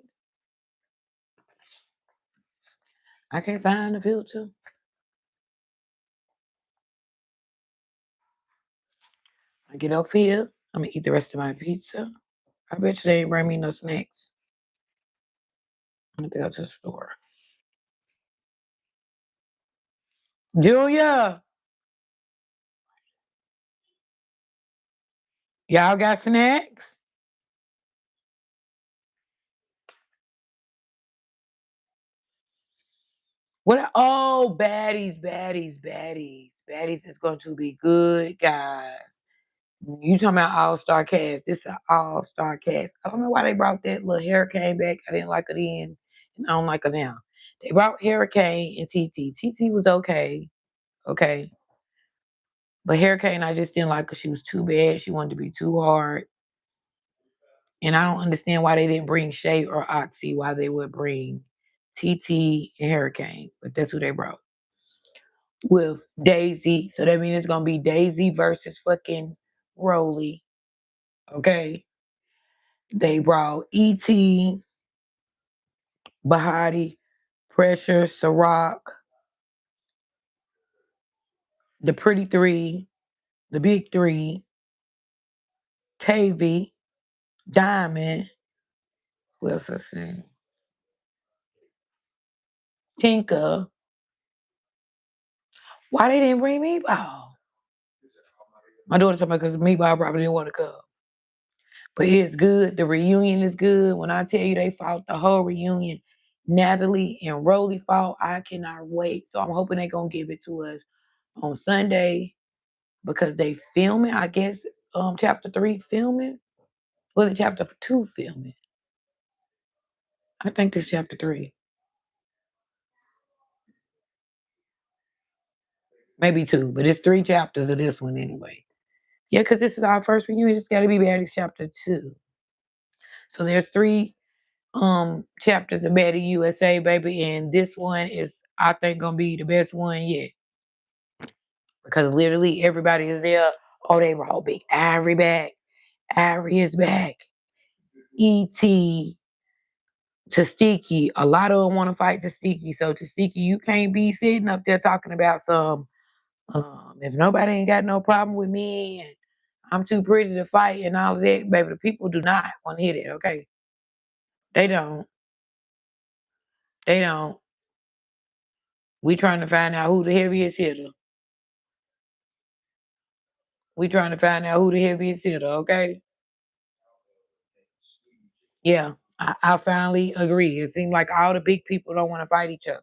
I can't find the filter. I get off here. I'm gonna eat the rest of my pizza. I bet you they ain't bring me no snacks. I'm gonna go to the store. Julia, y'all got snacks? What? Oh, baddies, baddies, baddies. Baddies is going to be good, guys. You talking about all-star cast. This is an all-star cast. I don't know why they brought that little Hurricane back. I didn't like it then, and I don't like it now. They brought Hurricane and TT. TT was okay. Okay. But Hurricane, I just didn't like her. She was too bad. She wanted to be too hard. And I don't understand why they didn't bring Shay or Oxy, why they would bring TT and Hurricane. But that's who they brought. With Daisy. So that means it's gonna be Daisy versus fucking Rolly. Okay. They brought E.T., Bahati, Pressure, Ciroc, the Pretty Three, the Big Three, Tavy, Diamond. Who else I saying? Tinka. Why they didn't bring Meatball? My daughter told me because Meatball probably didn't want to come. But it's good. The reunion is good. When I tell you they fought the whole reunion, Natalie and Rolly fought. I cannot wait. So I'm hoping they're gonna give it to us on Sunday because they filming. I guess chapter 3 filming. Was it chapter 2 filming? I think this chapter 3. Maybe 2, but it's 3 chapters of this one anyway. Yeah, because this is our first reunion. It's gotta be Baddies chapter 2. So there's 3 chapters of Betty USA, baby, and this one is I think gonna be the best one yet because literally everybody is there. Oh, they brought Big Ivory back. Ivory is back. E.T. Tastiki. A lot of them want to fight Tastiki. So Tastiki, you can't be sitting up there talking about some. If nobody ain't got no problem with me and I'm too pretty to fight and all of that, baby, the people do not want to hear that. Okay, they don't. They don't. We trying to find out who the heaviest hitter. We trying to find out who the heaviest hitter, okay? Yeah, I finally agree. It seems like all the big people don't want to fight each other.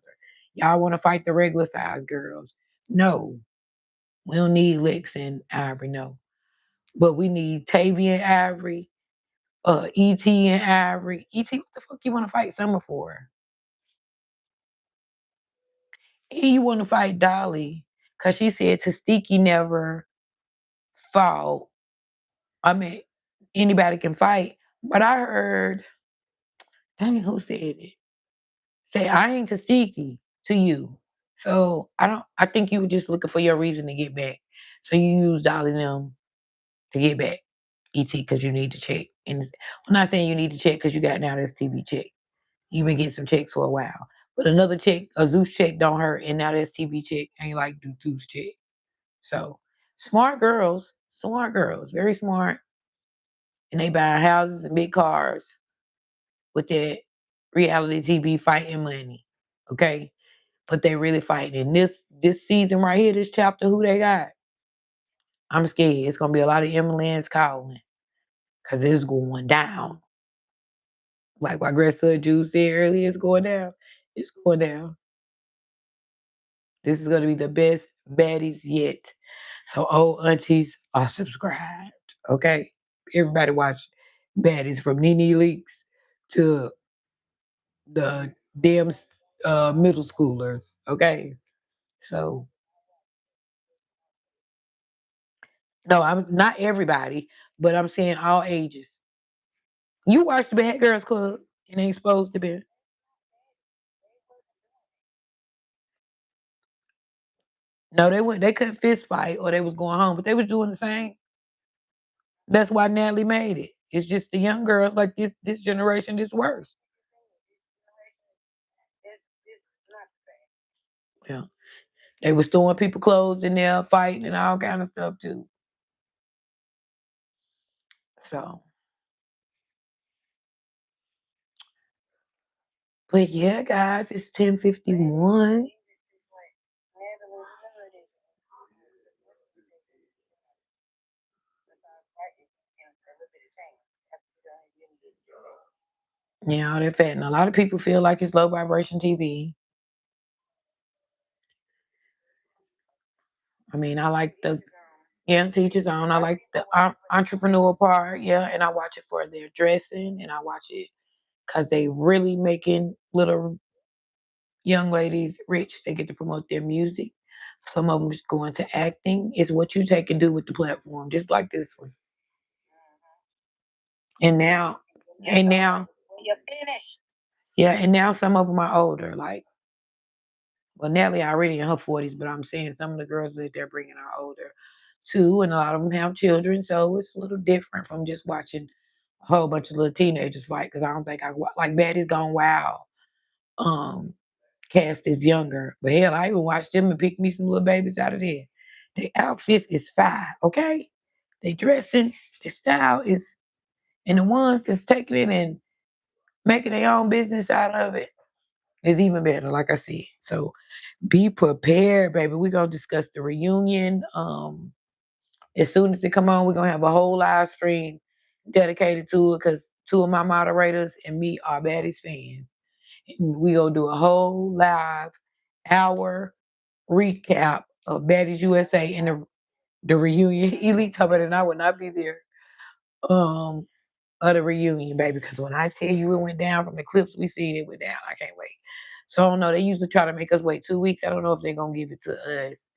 Y'all want to fight the regular size girls. No, we don't need Lex and Ivory, no. But we need Tavy and Ivory, E.T. and Ivory. E.T., what the fuck you want to fight Summer for? And you want to fight Dolly because she said Tastiki never fought. I mean, anybody can fight. But I heard, dang, who said it? Say, I ain't Tastiki to you. So I think you were just looking for your reason to get back. So you use Dolly and them to get back. ET because you need to check. And I'm not saying you need to check because you got now this TV check. You've been getting some checks for a while. But another check, a Zeus check don't hurt. And now this TV check ain't like do Zeus check. So smart girls, very smart. And they buying houses and big cars with that reality TV fighting money. Okay. But they really fighting. And this season right here, this chapter, who they got? I'm scared. It's gonna be a lot of Emmylines calling. Cause it's going down. Like my grandson Jude said earlier, it's going down. It's going down. This is gonna be the best baddies yet. So old aunties are subscribed. Okay. Everybody watch baddies from Nene Leaks to the damn middle schoolers. Okay. So no, I'm not everybody, but I'm saying all ages. You watched the Bad Girls Club and ain't supposed to be. No, they couldn't fist fight or they was going home, but they was doing the same. That's why Natalie made it. It's just the young girls like this generation is worse. Yeah. They was throwing people clothes in there, fighting and all kind of stuff too. So, but yeah, guys, it's 10:51. Yeah, they're fat. And a lot of people feel like it's low vibration TV. I mean, I like the teachers on. I like the entrepreneur part, yeah, and I watch it for their dressing, and I watch it because they really making little young ladies rich. They get to promote their music. Some of them go into acting. It's what you take and do with the platform, just like this one. And now, and now, You finish. yeah, and now some of them are older. Like, well, Natalie already in her 40s, but I'm saying some of the girls that they're bringing are older too, and a lot of them have children, so it's a little different from just watching a whole bunch of little teenagers fight. Because I don't think like Baddies Gone Wild. Cast is younger, but hell, I even watched them and pick me some little babies out of there. Their outfits is fire, okay? They dressing, the style is, and the ones that's taking it and making their own business out of it is even better, like I said. So be prepared, baby. We're gonna discuss the reunion. As soon as it come on, we're gonna have a whole live stream dedicated to it because two of my moderators and me are Baddies fans. And we gonna do a whole live hour recap of Baddies USA and the reunion. Elite told me that I would not be there. Of the reunion, baby, because when I tell you it went down from the clips we seen, it went down. I can't wait. So I don't know. They usually try to make us wait 2 weeks. I don't know if they're gonna give it to us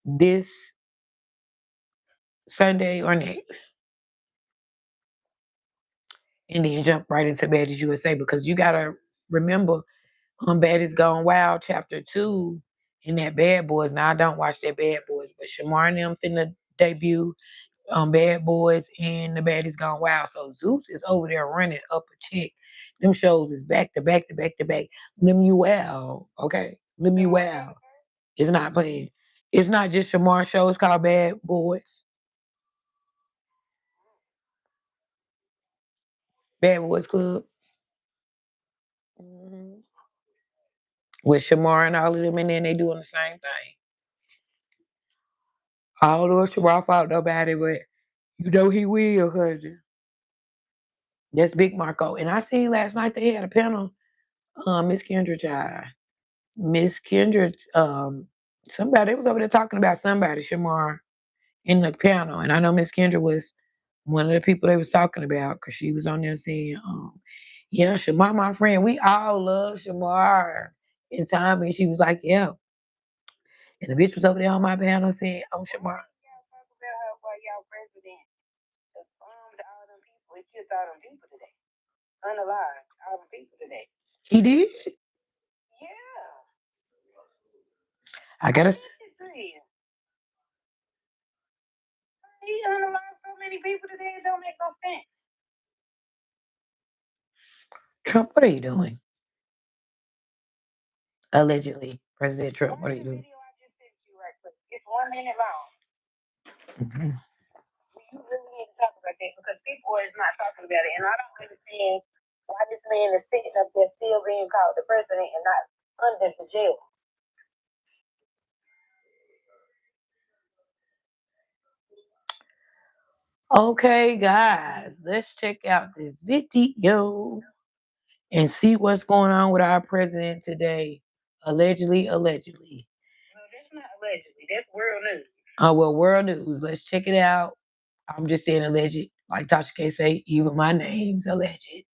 this Sunday or next, and then jump right into Baddies USA because you gotta remember Baddies Gone Wild Chapter 2 in that Bad Boys. Now I don't watch that Bad Boys, but Shamar and them finna debut Bad Boys and the Baddies Gone Wild. So Zeus is over there running up a check. Them shows is back to back to back to back. Lemuel, okay? Lemuel is not playing. It's not just Shamar show. It's called Bad Boys. Bad Boys Club. Mhm. With Shamar and all of them, and then they doing the same thing. I don't know if Shamar fought nobody, but you know he will, cousin. That's Big Marco. And I seen last night they had a panel. Miss Kendra child. Miss Kendra, somebody was over there talking about somebody, Shamar, in the panel. And I know Miss Kendra was one of the people they was talking about because she was on there saying, yeah, Shamar, my friend, we all love Shamar. And Tommy, she was like, yeah. And the bitch was over there on my panel saying, oh, Shamar. Y'all president farmed all them people. It killed all them people today. Unalive, all them people today. He did? Yeah. I gotta. He unalived so many people today, it don't make no sense. Trump, what are you doing? Allegedly, President Trump, what are you doing? Video I just sent you right quick. It's 1 minute long. Mm-hmm. You really need to talk about that because people is not talking about it, and I don't understand why this man is sitting up there still being called the president and not under the jail. Okay, guys, let's check out this video and see what's going on with our president today. Allegedly, allegedly. No, that's not allegedly. That's world news. Oh, well, world news. Let's check it out. I'm just saying alleged. Like Tasha K say, even my name's alleged.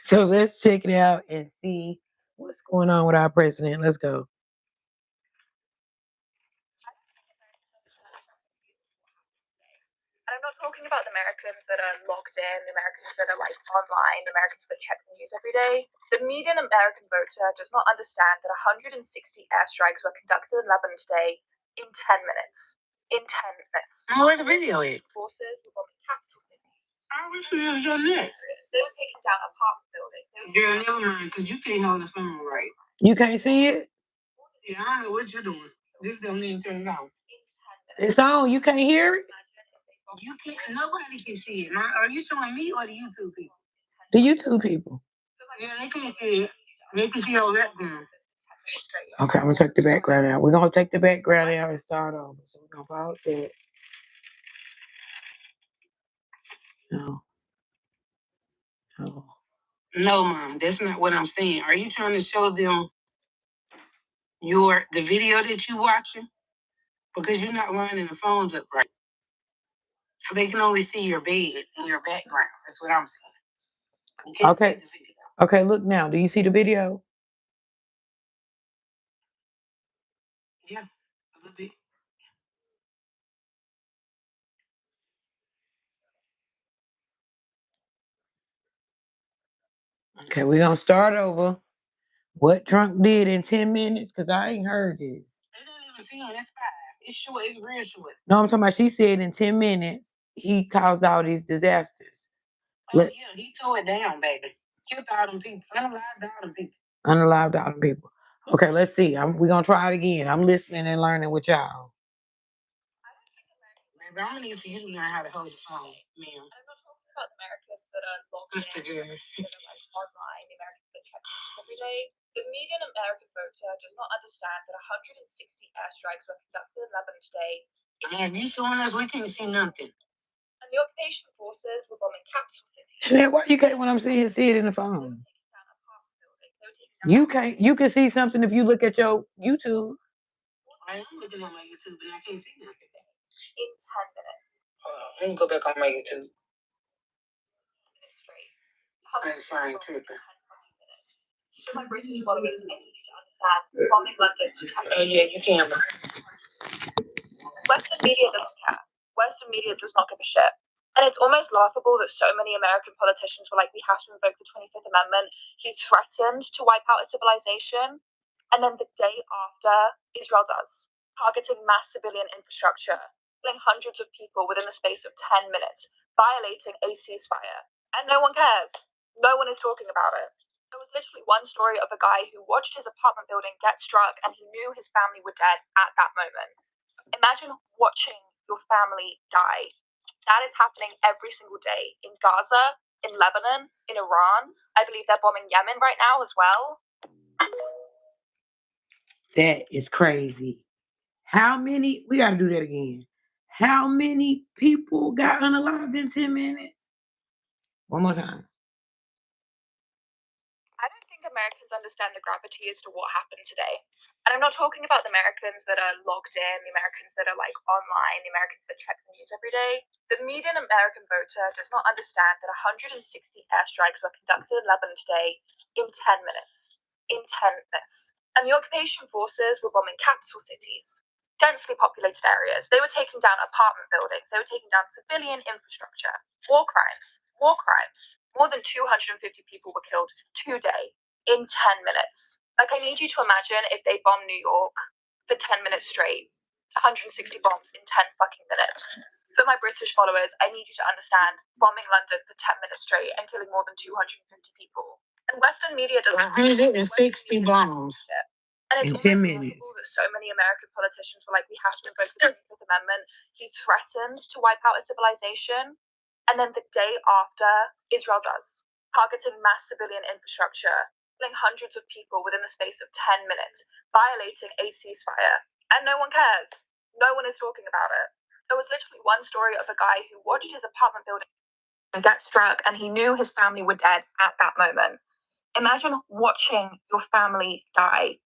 So let's check it out and see what's going on with our president. Let's go. And I'm not talking about the Americans that are logged in, the Americans that are like online, the Americans that check the news every day. The median American voter does not understand that 160 airstrikes were conducted in Lebanon today in 10 minutes. In 10 minutes. Where's the video at? Forces were bombing capital city. I wish you just done that. They were taking down apartment buildings. Girl, never mind, because you can't hold the phone right. You can't see it? Yeah, I don't know what you're doing. This don't even turn it on. It's on. You can't hear it? You can't. Nobody can see it. Are you showing me or the YouTube people? The YouTube people. Yeah, they can see it. They can see all that. Okay, I'm gonna take the background out. We're gonna take the background out and start over. So we're gonna pause that. No. No. No, Mom, that's not what I'm saying. Are you trying to show them the video that you watching? Because you're not lining the phones up right. So they can only see your bed and your background. That's what I'm saying. You can't Okay. see the video. Okay, look now. Do you see the video? Yeah, a little bit. Okay, we're gonna start over. What Trump did in 10 minutes? Because I ain't heard this. They don't even see them. That's 5. It's short. It's real short. No, I'm talking about she said in 10 minutes he caused all these disasters. Oh, yeah, he tore it down, baby. Killed all them people. Unalived all them people. Unalived all them people. Okay, let's see. We're gonna try it again. I'm listening and learning with y'all. Baby, I'm gonna need for you to learn how to hold the phone, ma'am. I'm not talking about Americans that are logged Sister in, girl. that are like online, Americans that check the news every day. The median American voter does not understand that 160 airstrikes were conducted in Lebanon today. Man, you showing us we can't see nothing. And the occupation forces were bombing capital cities. Chanel, why you can't when I'm saying see it in the phone? You can see something if you look at your YouTube. I am looking at my YouTube and I can't see nothing. In 10 minutes. Let me go back on my YouTube. Straight. I'm fine, tripping. So my British followers, I need you to understand, bombing London. Oh yeah, you can. Western media doesn't care. Western media does not give a shit. And it's almost laughable that so many American politicians were like, we have to invoke the 25th Amendment. He threatened to wipe out a civilization. And then the day after, Israel does, targeting mass civilian infrastructure, killing hundreds of people within the space of 10 minutes, violating a ceasefire. And no one cares. No one is talking about it. There was literally one story of a guy who watched his apartment building get struck and he knew his family were dead at that moment. Imagine watching your family die. That is happening every single day in Gaza, in Lebanon, in Iran. I believe they're bombing Yemen right now as well. That is crazy. How many? We got to do that again. How many people got unalived in 10 minutes? One more time. I don't think Americans understand the gravity as to what happened today. And I'm not talking about the Americans that are logged in, the Americans that are like online, the Americans that check the news every day. The median American voter does not understand that 160 airstrikes were conducted in Lebanon today in 10 minutes. In 10 minutes. And the occupation forces were bombing capital cities, densely populated areas. They were taking down apartment buildings. They were taking down civilian infrastructure. War crimes. War crimes. More than 250 people were killed today in 10 minutes. Like, I need you to imagine if they bomb New York for 10 minutes straight, 160 bombs in 10 fucking minutes. For my British followers, I need you to understand bombing London for 10 minutes straight and killing more than 250 people. And Western media doesn't. 160 bombs. And In it's 10 almost minutes. laughable that so many American politicians were like, we have to invoke the 25th Amendment. He threatened to wipe out a civilization. And then the day after, Israel does, targeting mass civilian infrastructure, killing hundreds of people within the space of 10 minutes, violating a ceasefire. And no one cares. No one is talking about it. There was literally one story of a guy who watched his apartment building and get struck, and he knew his family were dead at that moment. Imagine watching your family die.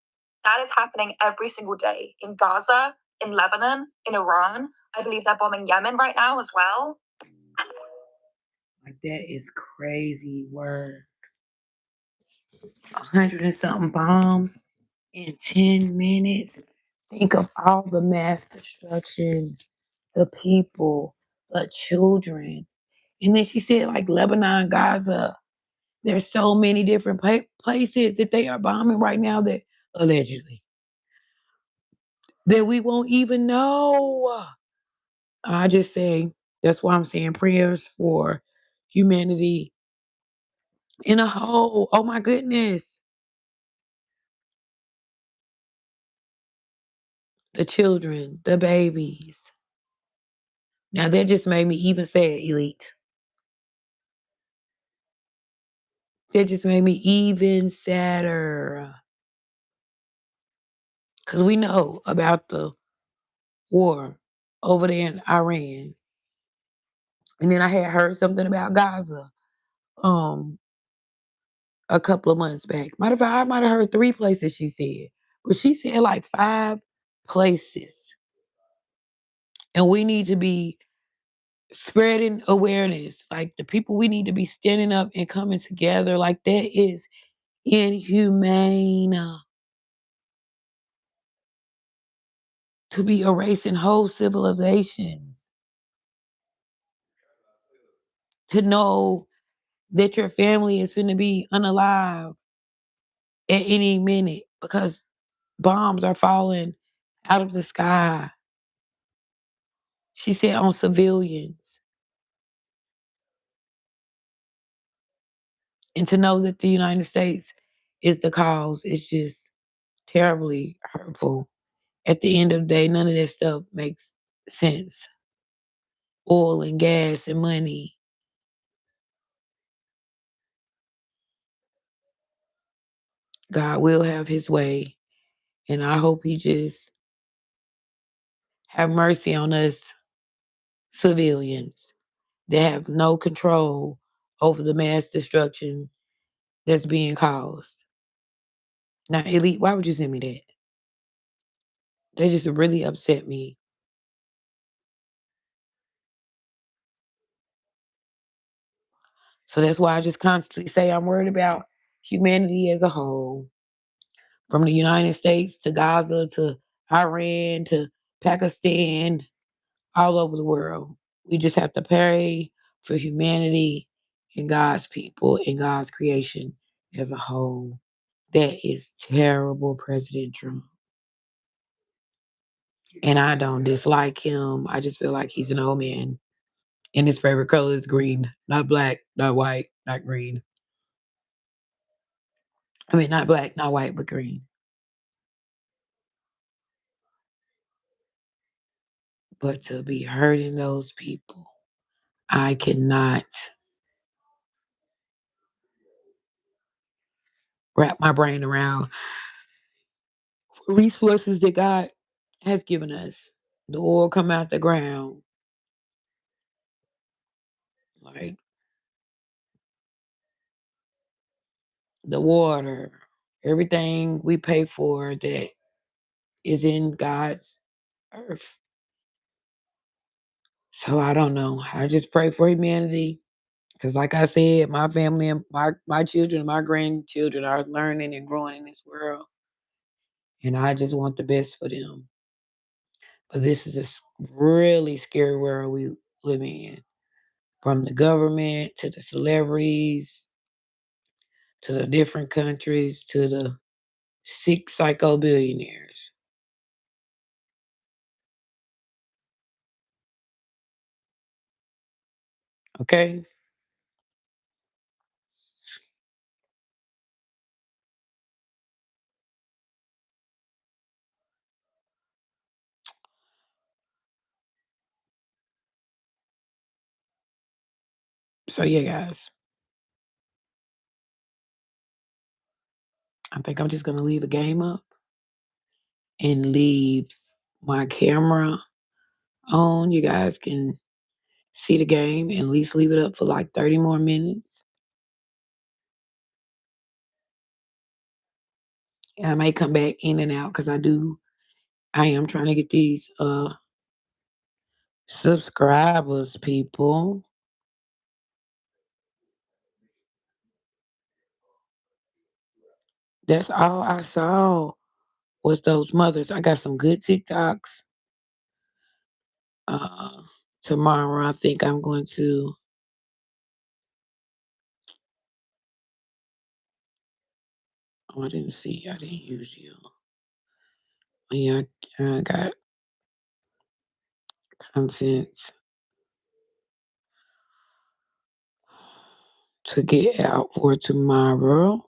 That is happening every single day in Gaza, in Lebanon, in Iran. I believe they're bombing Yemen right now as well. Like, that is crazy work. 100 and something bombs in 10 minutes. Think of all the mass destruction, the people, the children. And then she said, like, Lebanon, Gaza, there's so many different places that they are bombing right now that allegedly that we won't even know. I just say that's why I'm saying prayers for humanity in a whole. Oh my goodness. The children, the babies, Now that just made me even sad, Elite. That just made me even sadder. Because we know about the war over there in Iran. And then I had heard something about Gaza um a couple of months back. Matter of fact, I might have heard 3 places she said. But she said like 5 places. And we need to be spreading awareness. Like the people we need to be standing up and coming together. Like that is inhumane to be erasing whole civilizations. To know that your family is going to be unalive at any minute because bombs are falling out of the sky. She said on civilians. And to know that the United States is the cause is just terribly hurtful. At the end of the day, none of that stuff makes sense. Oil and gas and money. God will have his way. And I hope he just have mercy on us civilians that have no control over the mass destruction that's being caused. Now, Elite, why would you send me that? That just really upset me. So that's why I just constantly say I'm worried about humanity as a whole, from the United States to Gaza to Iran to Pakistan, all over the world. We just have to pray for humanity and God's people and God's creation as a whole. That is terrible, President Trump. And I don't dislike him. I just feel like he's an old man. And his favorite color is green, not black, not white, not green. I mean, not black, not white, but green. But to be hurting those people, I cannot wrap my brain around resources that God has given us. The oil come out the ground, like the water, everything we pay for that is in God's earth. So I don't know. I just pray for humanity. Because like I said, my family and my children, my grandchildren are learning and growing in this world. And I just want the best for them. But this is a really scary world we live in. From the government to the celebrities to the different countries to the sick psycho billionaires. Okay? So yeah, guys. I think I'm just gonna leave the game up and leave my camera on. You guys can see the game and at least leave it up for like 30 more minutes. And I may come back in and out because I am trying to get these subscribers, people. That's all I saw was those mothers. I got some good TikToks. Uh Tomorrow I think I'm going to oh, I didn't use you. Yeah, I got content to get out for tomorrow.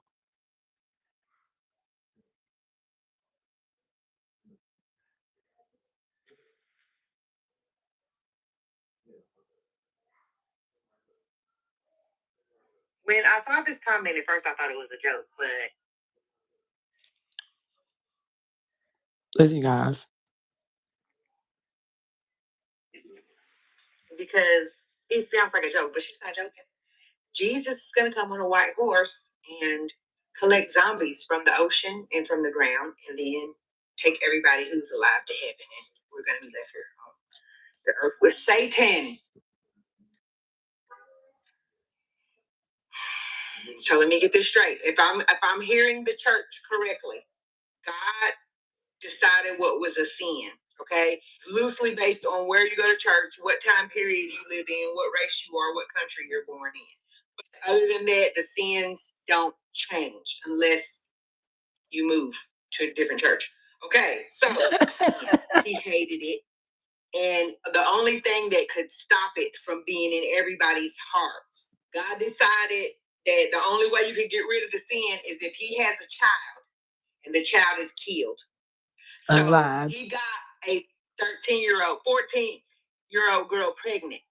When I saw this comment at first, I thought it was a joke, but listen, guys. Because it sounds like a joke, but she's not joking. Jesus is going to come on a white horse and collect zombies from the ocean and from the ground, and then take everybody who's alive to heaven, and we're going to be left here on the earth with Satan. So let me get this straight. If I'm hearing the church correctly, God decided what was a sin. Okay, it's loosely based on where you go to church, what time period you live in, what race you are, what country you're born in. But other than that, the sins don't change unless you move to a different church. Okay, so he hated it. And the only thing that could stop it from being in everybody's hearts, God decided that the only way you can get rid of the sin is if he has a child and the child is killed. So he got a 13-year-old, 14-year-old girl pregnant.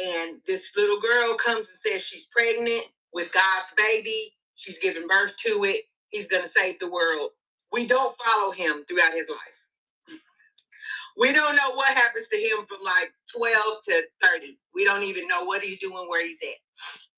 And this little girl comes and says she's pregnant with God's baby. She's giving birth to it. He's going to save the world. We don't follow him throughout his life. We don't know what happens to him from like 12 to 30. We don't even know what he's doing, where he's at.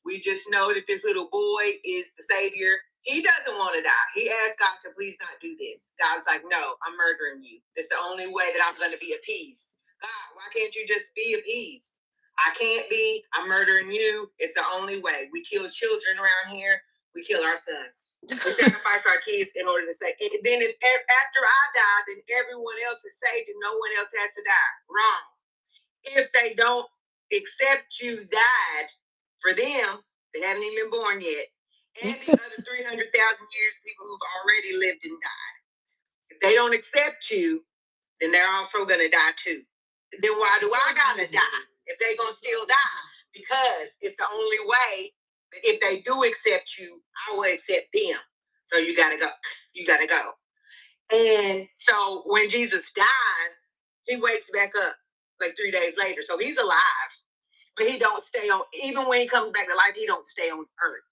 We just know that this little boy is the savior. He doesn't want to die. He asked God to please not do this. God's like, no, I'm murdering you. It's the only way that I'm going to be appeased. God, why can't you just be appeased? I can't be. I'm murdering you. It's the only way. We kill children around here. We kill our sons. We sacrifice our kids in order to say. And then after I die, then everyone else is saved and no one else has to die. Wrong. If they don't accept you died for them, they haven't even been born yet, and the other 300,000 years people who've already lived and died. If they don't accept you, then they're also going to die too. Then why do I got to die if they're going to still die? Because it's the only way that if they do accept you, I will accept them. So you got to go. You got to go. And so when Jesus dies, he wakes back up like 3 days later. So he's alive, but he don't stay on, even when he comes back to life, he don't stay on earth.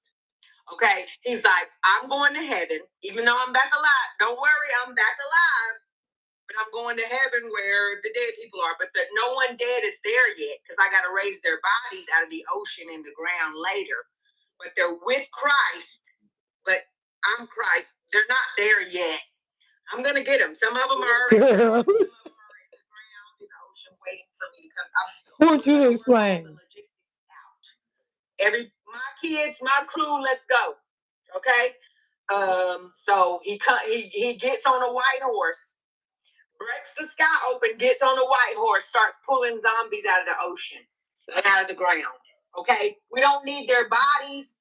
Okay. He's like, I'm going to heaven, even though I'm back alive. Don't worry, I'm back alive, but I'm going to heaven where the dead people are. But no one dead is there yet, because I got to raise their bodies out of the ocean and the ground later. But they're with Christ, but I'm Christ. They're not there yet. I'm going to get them. Some of them are already in the ground, in the ocean, waiting for me to come up. Who want you to explain? My kids, my crew, let's go. Okay. So he gets on a white horse, breaks the sky open, gets on a white horse, starts pulling zombies out of the ocean and out of the ground. Okay. We don't need their bodies.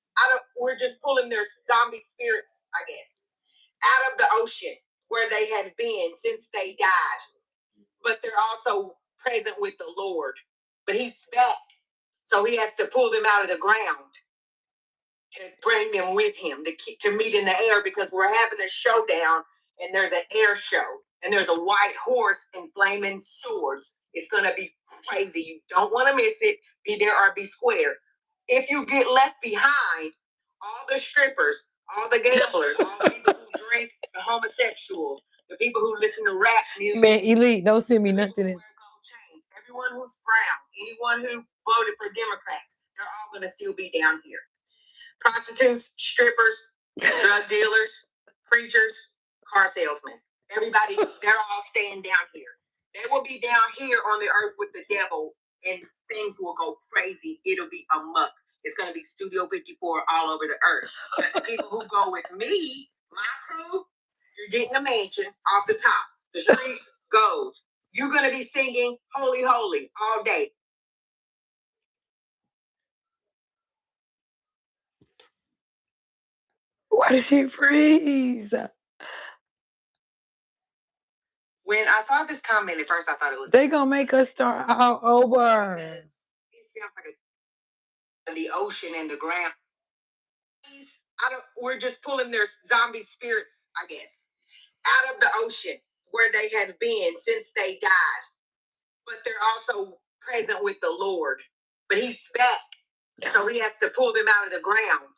We're just pulling their zombie spirits, I guess, out of the ocean where they have been since they died. But they're also present with the Lord. But he's back. So he has to pull them out of the ground to bring them with him, to meet in the air, because we're having a showdown and there's an air show and there's a white horse and flaming swords. It's going to be crazy. You don't want to miss it. Be there or be square. If you get left behind, all the strippers, all the gamblers, all the people who drink, the homosexuals, the people who listen to rap music. Man, Elite, don't send me nothing. Everyone who's brown, anyone who voted for Democrats, they're all going to still be down here. Prostitutes, strippers, drug dealers, preachers, car salesmen. Everybody, they're all staying down here. They will be down here on the earth with the devil, and things will go crazy. It'll be a muck. It's going to be Studio 54 all over the earth. But the people who go with me, my crew, you're getting a mansion off the top. The streets, gold. You're going to be singing Holy, Holy all day. Why did she freeze? When I saw this comment at first, I thought it was... They gonna make us start all over. It sounds like the ocean and the ground. We're just pulling their zombie spirits, I guess, out of the ocean where they have been since they died. But they're also present with the Lord. But he's back. So he has to pull them out of the ground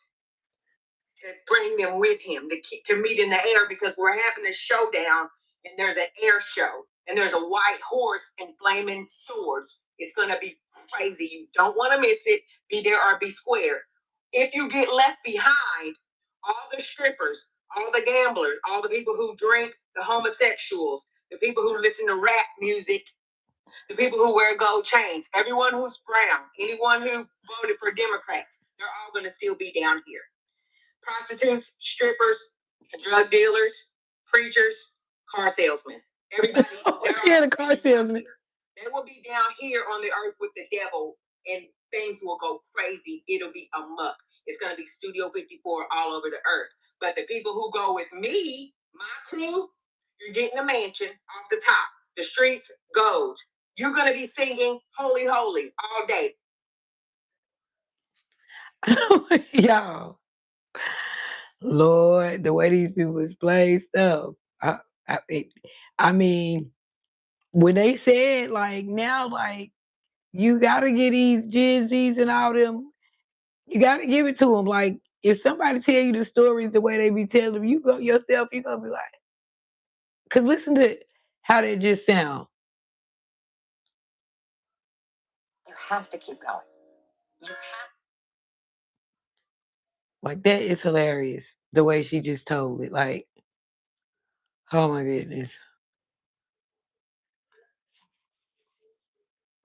to bring them with him to meet in the air because we're having a showdown and there's an air show and there's a white horse and flaming swords. It's going to be crazy. You don't want to miss it. Be there or be square. If you get left behind, all the strippers, all the gamblers, all the people who drink, the homosexuals, the people who listen to rap music, the people who wear gold chains, everyone who's brown, anyone who voted for Democrats, they're all going to still be down here. Prostitutes, strippers, drug dealers, preachers, car salesmen. Everybody. Yeah, the car salesman. They will be down here on the earth with the devil, and things will go crazy. It'll be a muck. It's going to be Studio 54 all over the earth. But the people who go with me, my crew, you're getting a mansion off the top. The streets, gold. You're going to be singing Holy, Holy all day. Y'all. Lord, the way these people display stuff. I mean, when they said like now, like you gotta get these jerseys and all them, you gotta give it to them. Like if somebody tell you the stories the way they be telling them, you go yourself, you gonna be like, cause listen to how they just sound. You have to keep going. You have. Like that is hilarious. The way she just told it. Like, oh my goodness.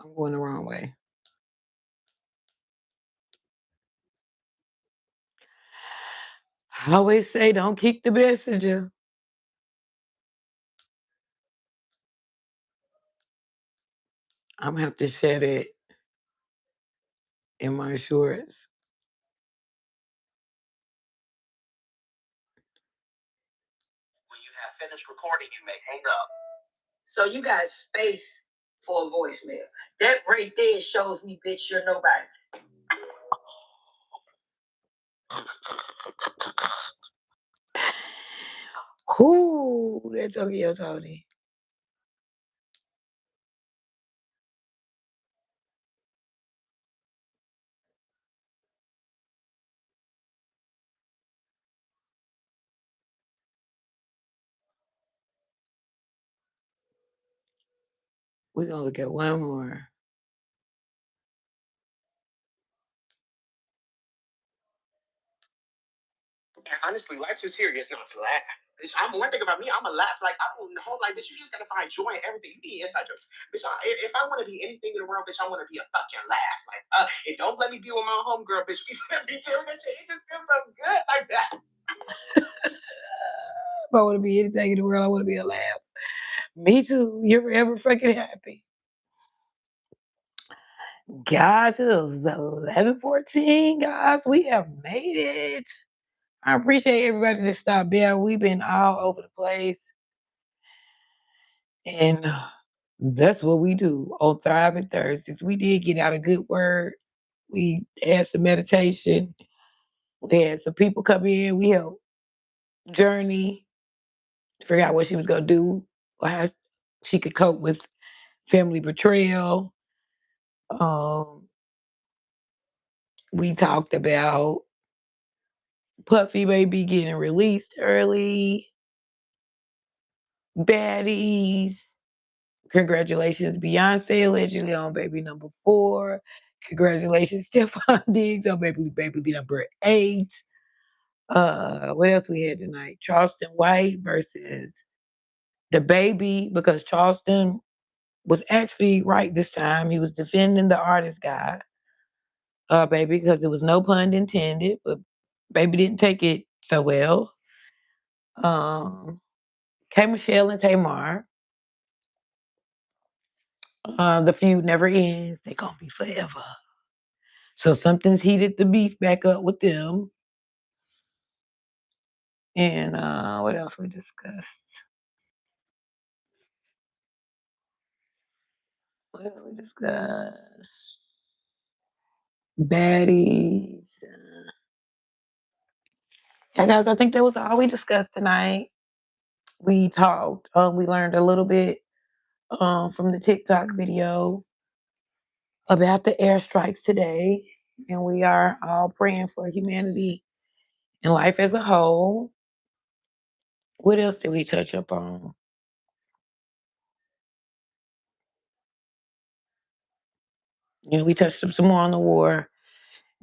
I'm going the wrong way. I always say don't kick the messenger. I'm gonna have to share that in my insurance. When you have finished recording, you may hang up. So you got space for a voicemail. That right there shows me, bitch, you're nobody. Ooh, that's Tokyo Tony. We're gonna look at one more. And honestly, life's too serious not to laugh. Bitch, I'm one thing about me. I'm a laugh like I don't know. Like, bitch, you just gotta find joy in everything. You need inside jokes, bitch. If I want to be anything in the world, bitch, I want to be a fucking laugh. Like, and don't let me be with my homegirl, bitch. We gonna be tearing that shit. It just feels so good like that. If I want to be anything in the world, I want to be a laugh. Me too. You're forever fucking happy. Guys, it was 11:14. Guys, we have made it. I appreciate everybody that stopped there. We've been all over the place. And that's what we do on Thriving Thursdays. We did get out a good word. We had some meditation. We had some people come in. We helped Journey figure out what she was going to do, or how she could cope with family betrayal. Um, we talked about Puffy maybe getting released early, baddies. Congratulations, Beyoncé, allegedly on baby number 4. Congratulations, Stephon Diggs on baby number 8. What else we had tonight? Charleston White versus the baby, because Charleston was actually right this time. He was defending the artist guy, baby, because it was no pun intended, but baby didn't take it so well. K Michelle and Tamar. The feud never ends. They gonna be forever. So something's heated the beef back up with them. And what else we discussed? What else we discussed? Baddies. Yeah, guys, I think that was all we discussed tonight. We talked. We learned a little bit from the TikTok video about the airstrikes today, and we are all praying for humanity and life as a whole. What else did we touch up on? We touched up some more on the war.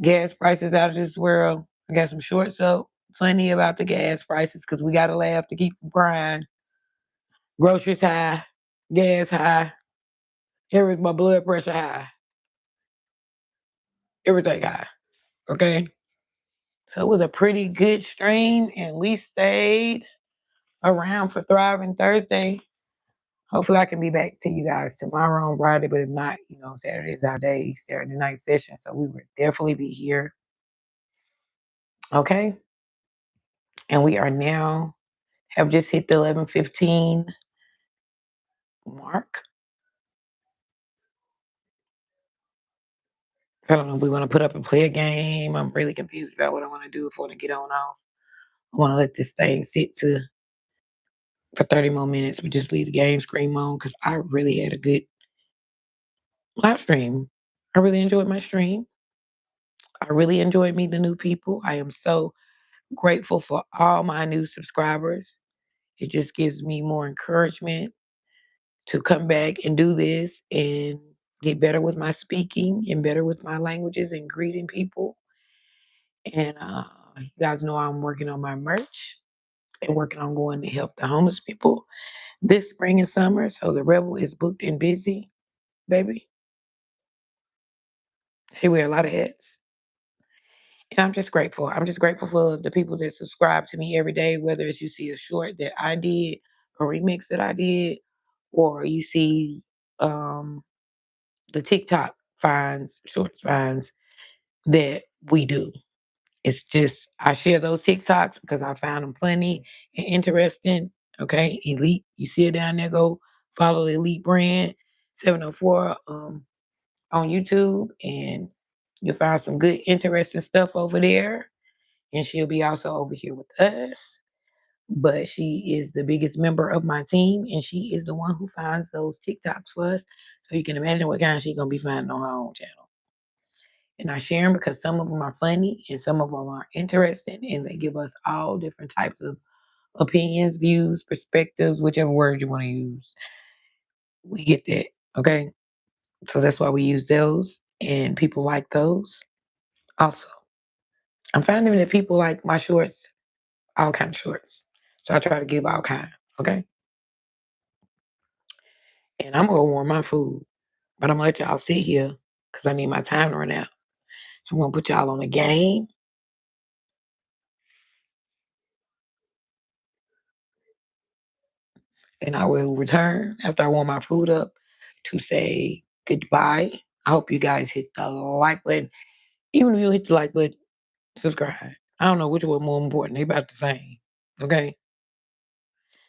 Gas prices out of this world. I got some shorts up. Funny about the gas prices because we got to laugh to keep from crying. Groceries high, gas high, my blood pressure high, everything high. Okay. So it was a pretty good stream, and we stayed around for Thriving Thursday. Hopefully, I can be back to you guys tomorrow on Friday, but if not, Saturday is our day, Saturday night session. So we will definitely be here. Okay. And we are now have just hit the 11:15 mark. I don't know if we want to put up and play a game. I'm really confused about what I want to do if I want to get on off. I want to let this thing sit for 30 more minutes, but just leave the game screen on because I really had a good live stream. I really enjoyed my stream. I really enjoyed meeting the new people. I am so grateful for all my new subscribers. It just gives me more encouragement to come back and do this and get better with my speaking and better with my languages and greeting people. And you guys know I'm working on my merch and working on going to help the homeless people this spring and summer. So the Rebel is booked and busy, baby. She wear a lot of hats. And I'm just grateful. I'm just grateful for the people that subscribe to me every day, whether it's you see a short that I did, a remix that I did, or you see the TikTok finds, short finds that we do. It's just I share those TikToks because I found them funny and interesting. Okay, Elite, you see it down there. Go follow the Elite brand 704 on YouTube, and you'll find some good, interesting stuff over there. And she'll be also over here with us. But she is the biggest member of my team, and she is the one who finds those TikToks for us. So you can imagine what kind she's gonna be finding on her own channel. And I share them because some of them are funny and some of them are interesting, and they give us all different types of opinions, views, perspectives, whichever word you want to use. We get that, okay? So that's why we use those, and people like those. Also, I'm finding that people like my shorts, all kind of shorts. So I try to give all kind, okay? And I'm gonna warm my food, but I'm gonna let y'all sit here because I need my time to run out. So I'm gonna put y'all on a game. And I will return after I warm my food up to say goodbye. I hope you guys hit the like button. Even if you hit the like button, subscribe. I don't know which one more important. They about the same. Okay.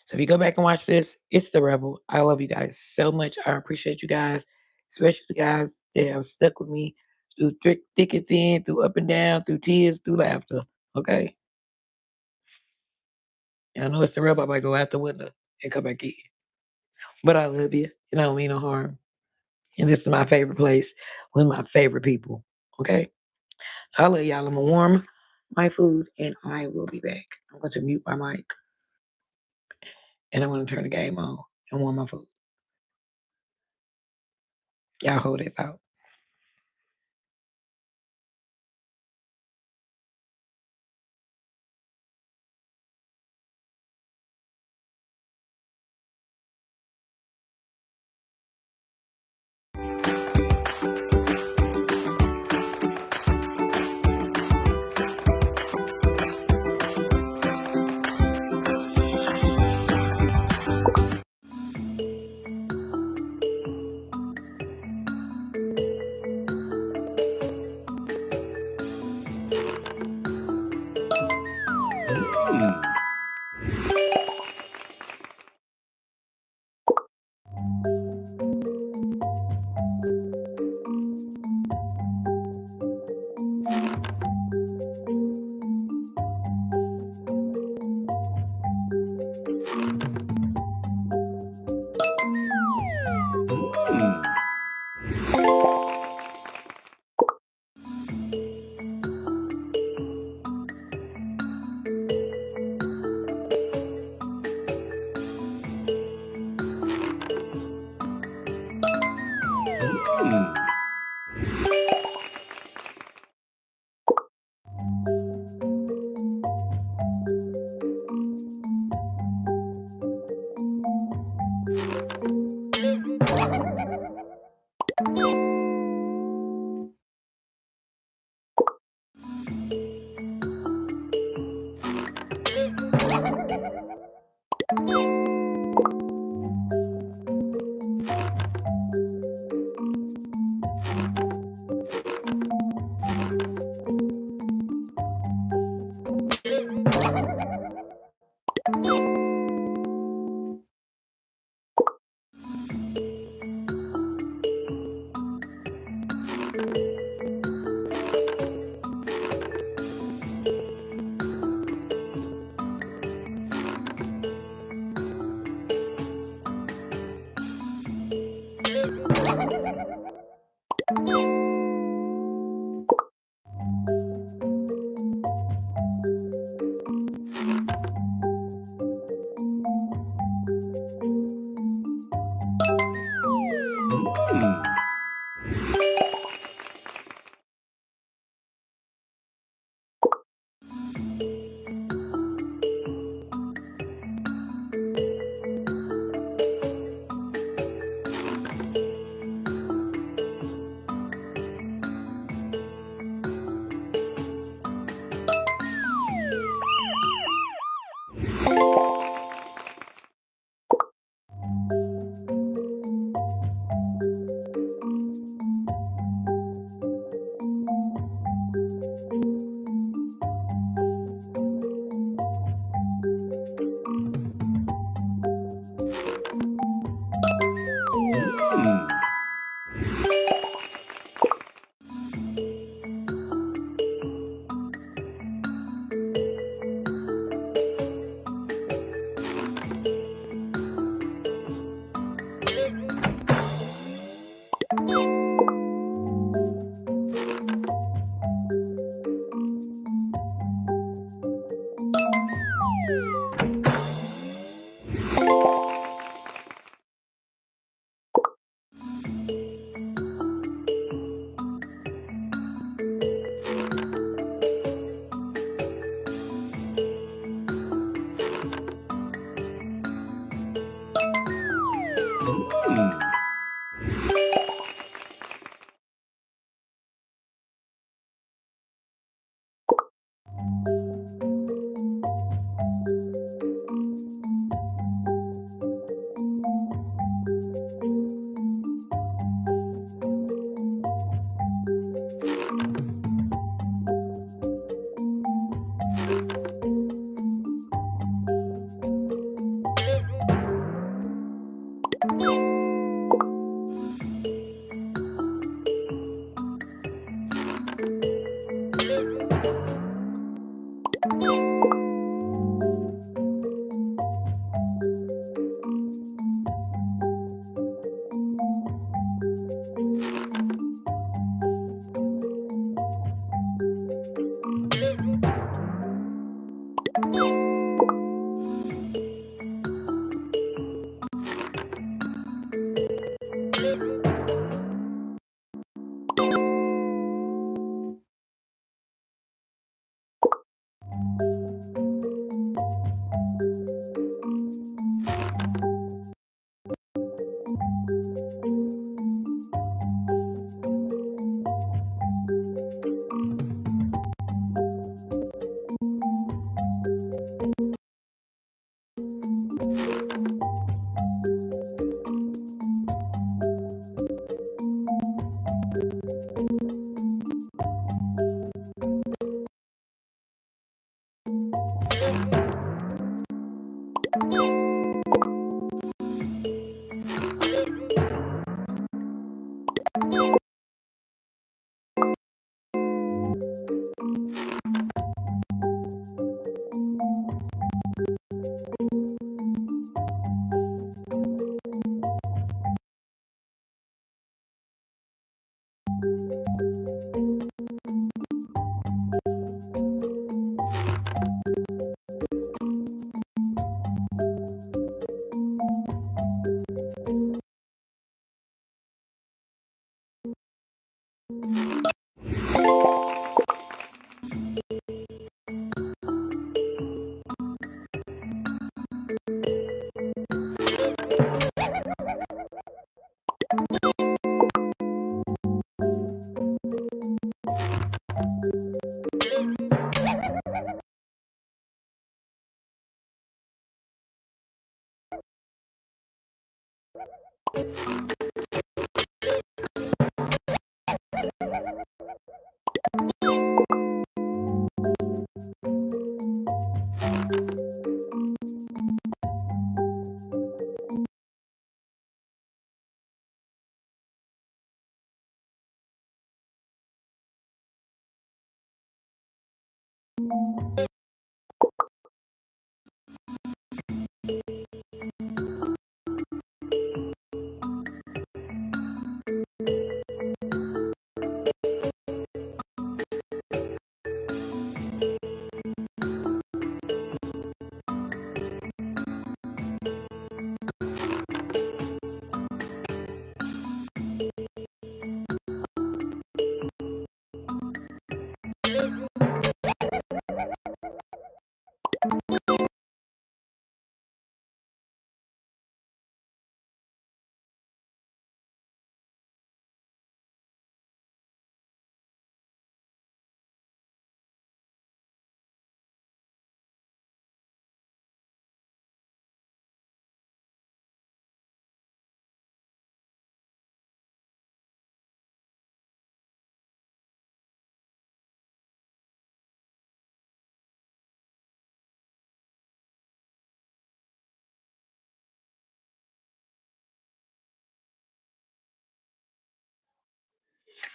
So if you go back and watch this, it's the Rebel. I love you guys so much. I appreciate you guys, especially the guys that have stuck with me through thick and thin, through up and down, through tears, through laughter. Okay. And I know it's the Rebel. I might go out the window and come back in. But I love you. You don't mean no harm. And this is my favorite place with my favorite people. Okay. So I love y'all. I'm gonna warm my food and I will be back. I'm going to mute my mic and I'm gonna turn the game on and warm my food. Y'all hold this out.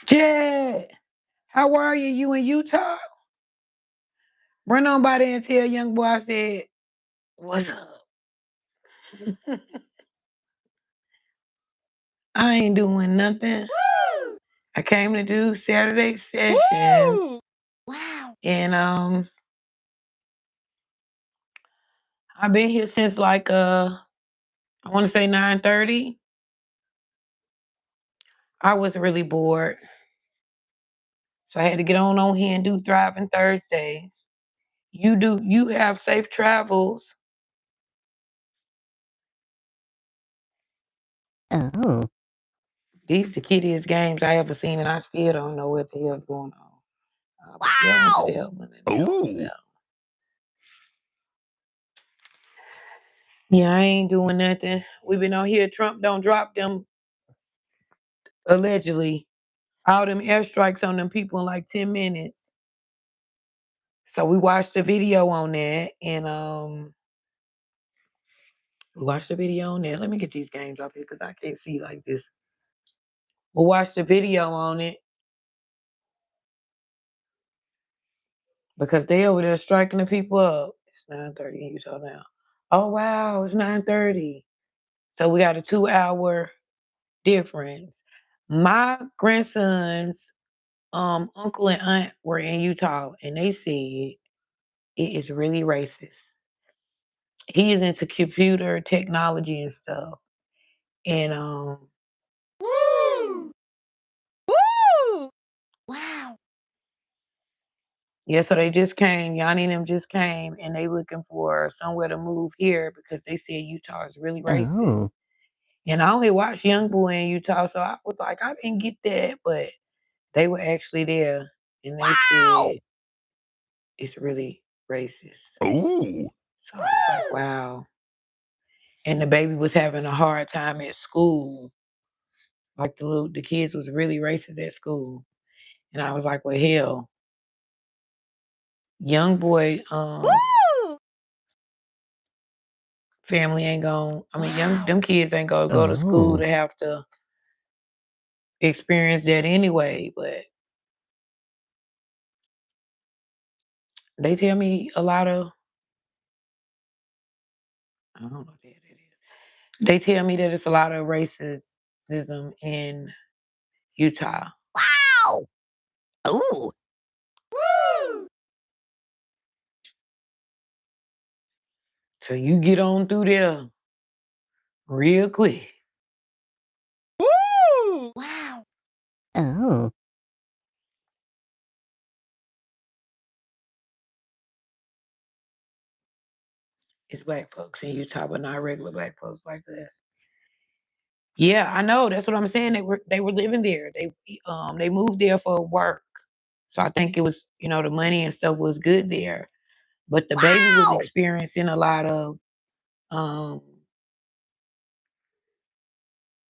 Jed, how are you? You in Utah? Run on by there and tell young boy I said, what's up? I ain't doing nothing. I came to do Saturday sessions. Wow. And I've been here since like I want to say 9:30. I was really bored. So I had to get on here and do Thriving Thursdays. You have safe travels. Oh. These the kiddiest games I ever seen, and I still don't know what the hell's going on. Wow. Yeah, I ain't doing nothing. We've been on here. Trump don't drop them, allegedly, all them airstrikes on them people in like 10 minutes. So we watched the video on that, and we watched the video on that. Let me get these games off here because I can't see like this. We'll watch the video on it because they over there striking the people up. It's 9:30 in Utah now. Oh wow, it's 9:30. So we got a 2-hour difference. My grandson's uncle and aunt were in Utah, and they said it is really racist. He is into computer technology and stuff, and Woo! Woo! Wow. yeah, so they just came. Yanni and them just came, and they looking for somewhere to move here because they said Utah is really racist. Oh. And I only watched Young Boy in Utah, so I was like, I didn't get that, but they were actually there, and they said it's really racist. Oh. So I was like, wow. And the baby was having a hard time at school. Like the kids was really racist at school. And I was like, well, hell, young boy, Woo! family ain't going. I mean, Wow. them kids ain't gonna go to school to have to experience that anyway. But they tell me a lot of, I don't know what that is. They tell me that it's a lot of racism in Utah. Wow. Oh. Woo! So you get on through there real quick. Woo! Wow. Oh. It's black folks in Utah, but not regular black folks like us. Yeah, I know. That's what I'm saying. They were living there. They moved there for work. So I think it was, the money and stuff was good there. But the baby was experiencing a lot of um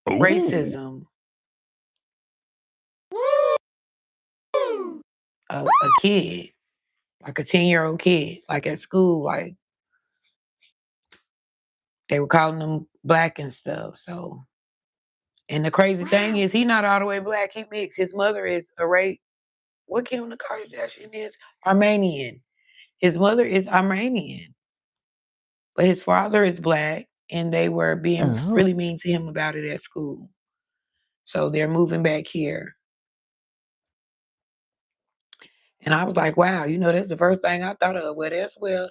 racism. A kid, like a 10-year-old kid, like at school, like they were calling him black and stuff. So, and the crazy thing is he not all the way black, he mixed. His mother is what Kim the Kardashian is? Armenian. His mother is Armenian, but his father is black, and they were being really mean to him about it at school. So they're moving back here. And I was like, wow, that's the first thing I thought of. Well, that's where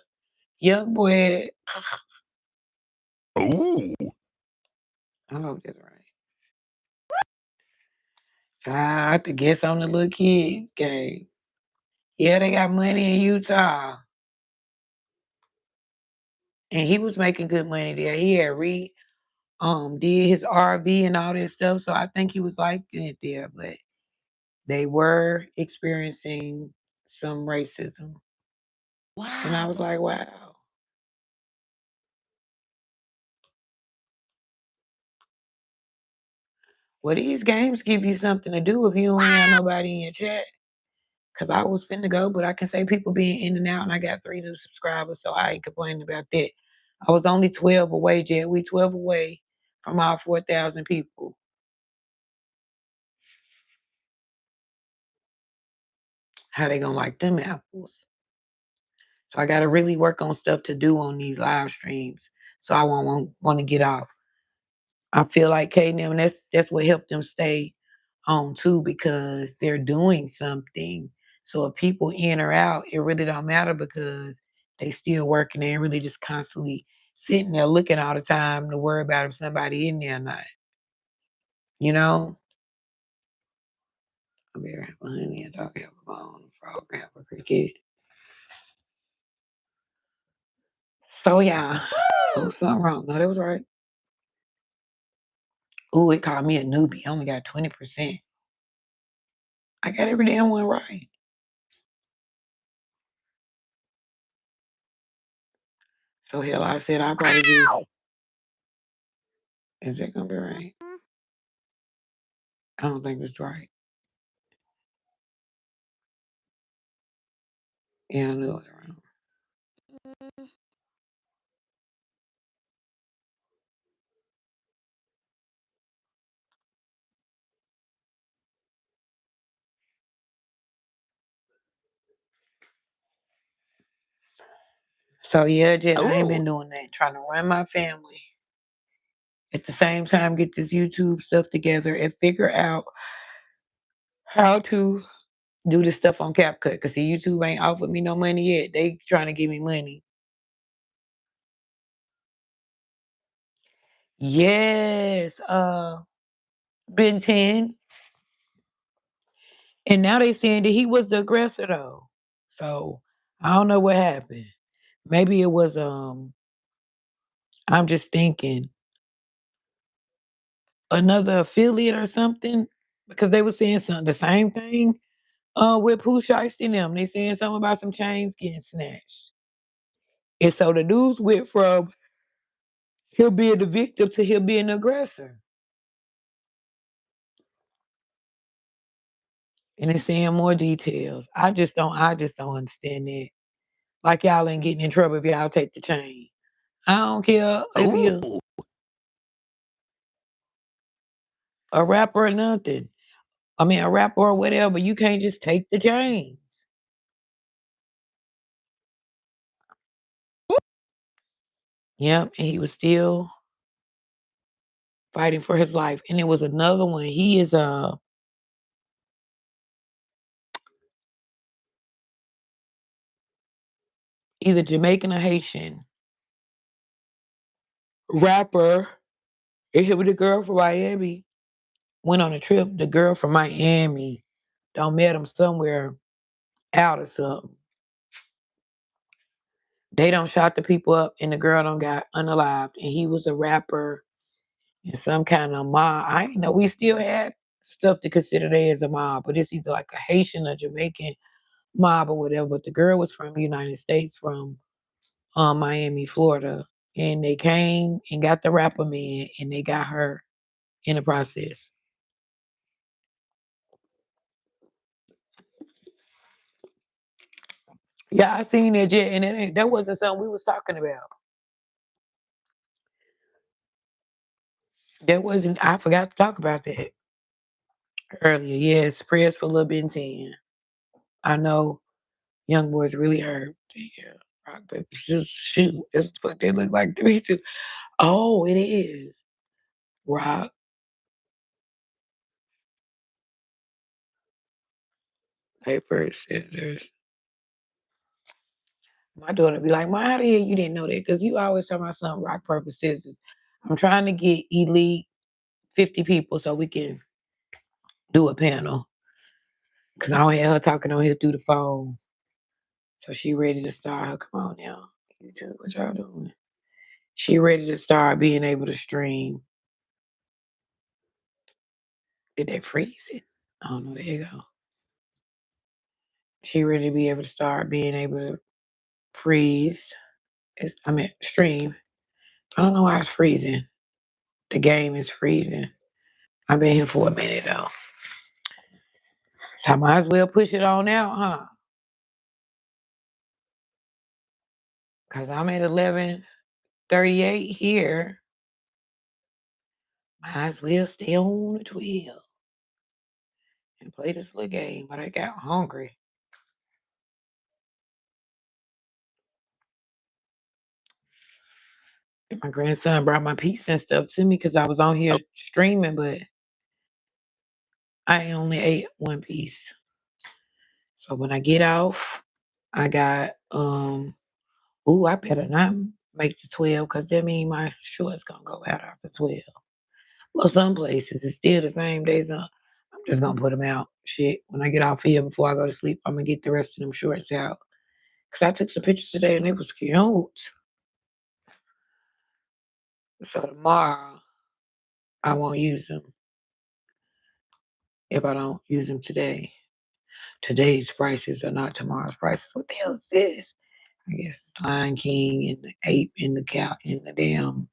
young boy. Oh. I hope that's right. I have to guess on the little kids game. Yeah, they got money in Utah. And he was making good money there. He had did his RV and all this stuff. So I think he was liking it there, but they were experiencing some racism. Wow. And I was like, wow. Well, these games give you something to do if you don't have nobody in your chat. Cause I was finna go, but I can say people being in and out, and I got 3 new subscribers, so I ain't complaining about that. I was only 12 away, Jet. We 12 away from our 4,000 people. How they gonna like them apples? So I gotta really work on stuff to do on these live streams, so I won't want to get off. I feel like K and them, that's what helped them stay on too, because they're doing something. So if people in or out, it really don't matter because they still working. They ain't really just constantly sitting there looking all the time to worry about if somebody in there or not. You know? A bear have a honey, a dog have a bone, a frog have a cricket. So yeah. Oh, something wrong. No, that was right. Ooh, it called me a newbie. I only got 20%. I got every damn one right. So hell, I said I'll probably just. Is that gonna be right? I don't think that's right. Yeah, I knew it was wrong. So yeah, Jen, I ain't been doing that. Trying to run my family. At the same time, get this YouTube stuff together and figure out how to do this stuff on CapCut. Cause see, YouTube ain't offered me no money yet. They trying to give me money. Yes, Ben 10. And now they saying that he was the aggressor though. So I don't know what happened. Maybe it was I'm just thinking another affiliate or something. Because they were saying something the same thing with Pooh Shiesty and them. They saying something about some chains getting snatched. And so the news went from him being the victim to him being the aggressor. And it's saying more details. I just don't understand that. Like y'all ain't getting in trouble if y'all take the chain. I don't care if you a rapper or nothing. I mean a rapper or whatever, you can't just take the chains. Yep, and he was still fighting for his life. And it was another one. He is either Jamaican or Haitian rapper. And him and the girl from Miami went on a trip. The girl from Miami don't met him somewhere out or something. They don't shot the people up and the girl don't got unalived. And he was a rapper in some kind of mob. I ain't know we still had stuff to consider there as a mob, but it's either like a Haitian or Jamaican mob or whatever. But the girl was from the United States, from Miami, Florida. And they came and got the rapper man and they got her in the process. Yeah, I seen that jet, and that wasn't something we was talking about. That wasn't. I forgot to talk about that earlier. Yes, prayers for Lil Ben 10. I know young boys really hurt. Yeah. Rock, paper, scissors, shoot. That's the fuck they look like to me too. Oh, it is. Rock, paper, scissors. My daughter be like, "Ma, how the hell you didn't know that? Because you always tell my son rock, paper, scissors." I'm trying to get elite 50 people so we can do a panel. Because I don't hear her talking on here through the phone. So she ready to start. Come on now. YouTube, what y'all doing? She ready to start being able to stream. Did they freeze it? I don't know. There you go. She ready to be able to start being able to freeze. I mean, stream. I don't know why it's freezing. The game is freezing. I've been here for a minute though. So I might as well push it on out, huh? Cause I'm at 11:38 here. Might as well stay on the 12 and play this little game. But I got hungry. My grandson brought my pizza and stuff to me because I was on here streaming, but I only ate one piece. So when I get off, I got ooh, I better not make the 12 because that means my short's gonna go out after 12. Well, some places it's still the same days. I'm just gonna put them out. Shit, when I get off here before I go to sleep, I'm gonna get the rest of them shorts out. Cause I took some pictures today and they was cute. So tomorrow I won't use them if I don't use them today. Today's prices are not tomorrow's prices. What the hell is this? I guess Lion King and the ape and the cow and the damn.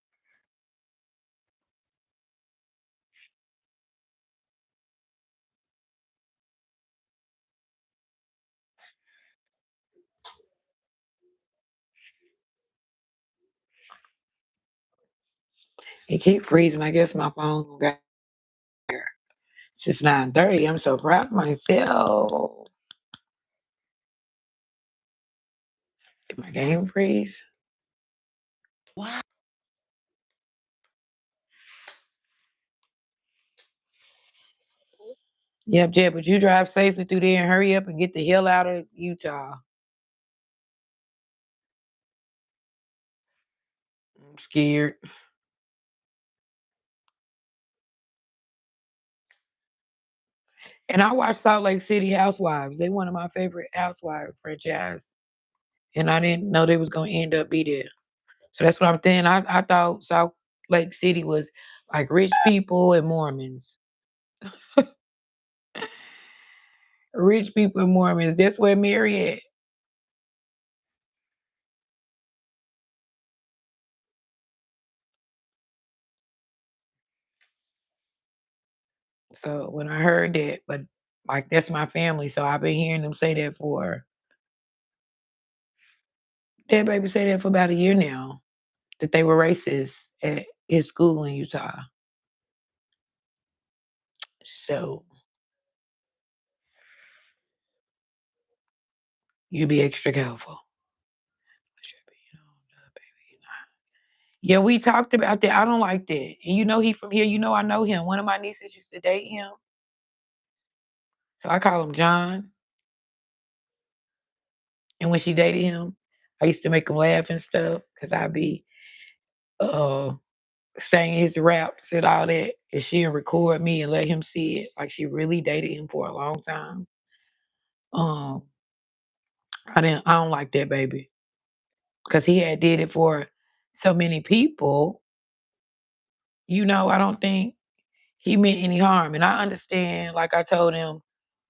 It keep freezing. I guess my phone got here since 9:30. I'm so proud of myself. Did my game freeze? Wow. Yep, Jeb, but you drive safely through there and hurry up and get the hell out of Utah. I'm scared. And I watched Salt Lake City Housewives. They one of my favorite housewife franchise. And I didn't know they was gonna end up be there. So that's what I'm saying. I thought Salt Lake City was like rich people and Mormons. Rich people and Mormons. That's where Mary at. So when I heard that, but like that's my family, so I've been hearing them say that for that baby say that for about a year now. That they were racist at his school in Utah. So you be extra careful. Yeah, we talked about that. I don't like that. And you know he from here. You know I know him. One of my nieces used to date him. So I call him John. And when she dated him, I used to make him laugh and stuff because I'd be uh saying his raps and all that. And she'd record me and let him see it. Like she really dated him for a long time. Um, I don't like that baby. Because he had did it for so many people, I don't think he meant any harm. And I understand, like I told him,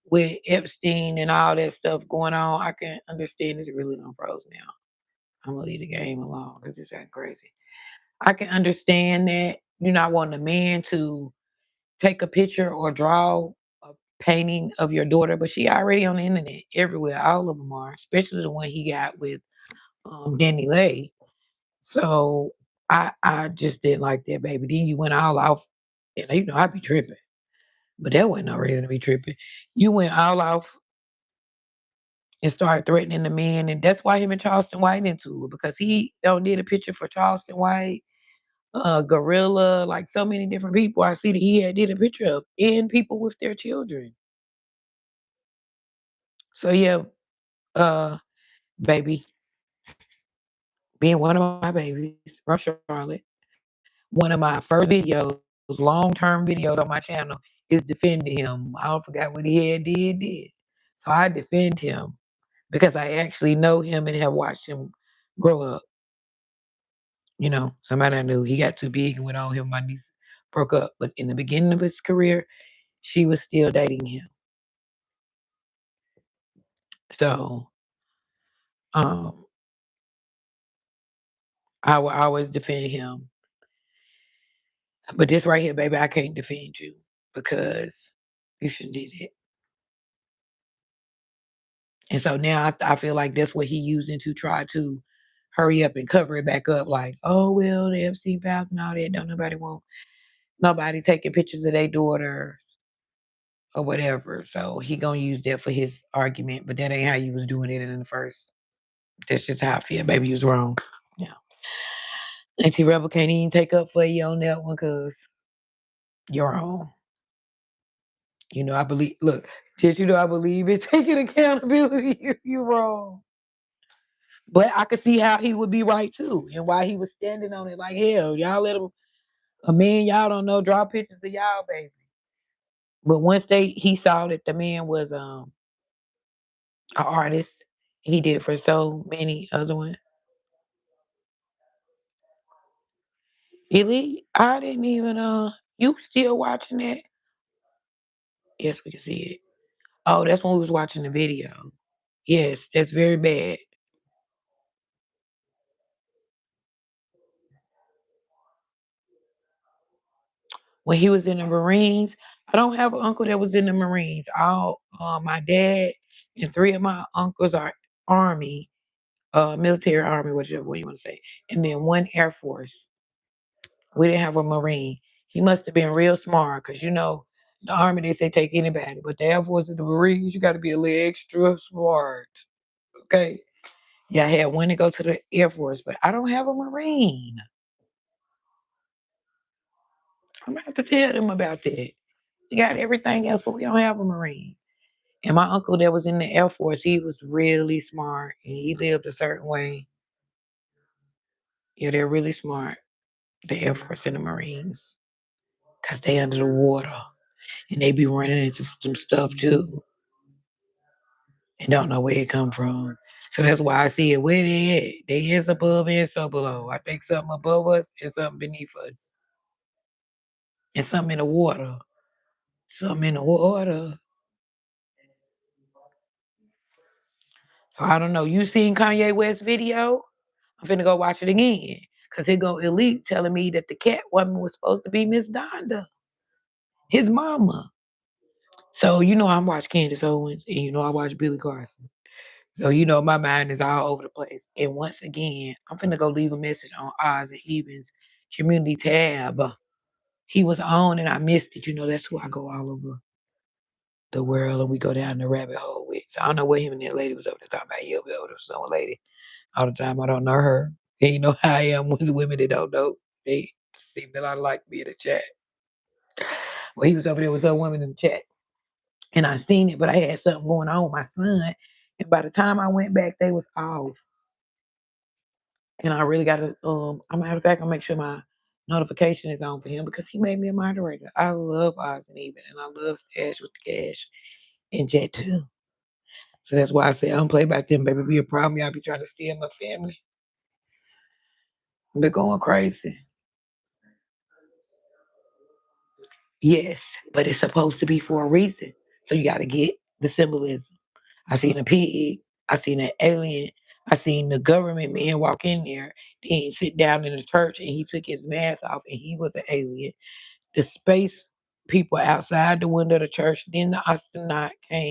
with Epstein and all that stuff going on, I can understand it's really no pros now. I'm gonna leave the game alone because it's that crazy. I can understand that you're not wanting a man to take a picture or draw a painting of your daughter, but she already on the internet everywhere. All of them are, especially the one he got with Danny Lay. So I just didn't like that, baby. Then you went all off, and I be tripping, but that wasn't no reason to be tripping. You went all off and started threatening the man. And that's why him and Charleston White into it, because he don't did a picture for Charleston White, Gorilla, like so many different people I see that he had did a picture of, and people with their children. So yeah, uh, baby, being one of my babies from Charlotte, one of my first videos, long-term videos on my channel, is defending him. I don't forget what he had did. So I defend him because I actually know him and have watched him grow up. You know, somebody I knew, he got too big and went on him. My niece broke up. But in the beginning of his career, she was still dating him. So um, I will always defend him. But this right here, baby, I can't defend you because you shouldn't did it. And so now I feel like that's what he using to try to hurry up and cover it back up. Like, oh well, the Epstein files and all that. Don't nobody want nobody taking pictures of their daughters or whatever. So he gonna use that for his argument, but that ain't how you was doing it in the first. That's just how I feel. Baby, you was wrong. Yeah. Auntie Rebel can't even take up for you on that one because you're wrong. You know, I believe, look, did you know I believe in taking accountability if you're wrong? But I could see how he would be right too, and why he was standing on it like hell. Y'all let him, a man y'all don't know, draw pictures of y'all, baby. But once he saw that the man was an artist, he did it for so many other ones. Elite, I didn't even you still watching that? Yes, we can see it. Oh, that's when we was watching the video. Yes, that's very bad. When he was in the Marines, I don't have an uncle that was in the Marines. All my dad and three of my uncles are Army, military Army, whichever way you want to say, and then one Air Force. We didn't have a Marine. He must have been real smart because you know the Army they say take anybody, but the Air Force and the Marines you got to be a little extra smart. Okay. Yeah, I had one to go to the Air Force, but I don't have a Marine. I'm gonna have to tell them about that. We got everything else, but we don't have a Marine. And my uncle that was in the Air Force, he was really smart and he lived a certain way. Yeah, they're really smart, the Air Force and the Marines, because they under the water and they be running into some stuff too and don't know where it come from. So that's why I see it where they at. They is above and so below. I think something above us and something beneath us. And something in the water. Something in the water. So I don't know. You seen Kanye West video? I'm finna go watch it again. Cause here go Elite telling me that the cat woman was supposed to be Miss Donda, his mama. So you know I'm watching Candace Owens and you know I watch Billy Carson. So you know my mind is all over the place. And once again, I'm finna go leave a message on Oz and Even's community tab. He was on and I missed it. You know, that's who I go all over the world and we go down the rabbit hole with. So I don't know what him and that lady was over there talking about. He'll be over there, some lady all the time. I don't know her. And you know how I am with women that don't know. They seem to not like me in the chat. Well, he was over there with some women in the chat. And I seen it, but I had something going on with my son. And by the time I went back, they was off. And I really gotta a matter of fact, I'll make sure my notification is on for him because he made me a moderator. I love Oz and Even and I love Stash with the Cash and Jet too. So that's why I say I don't play back then, baby. Be a problem. Y'all be trying to steal my family. They're going crazy. Yes, but it's supposed to be for a reason. So you got to get the symbolism. I seen a pig. I seen an alien. I seen the government man walk in there, then sit down in the church, and he took his mask off, and he was an alien. The space people outside the window of the church. Then the astronaut came.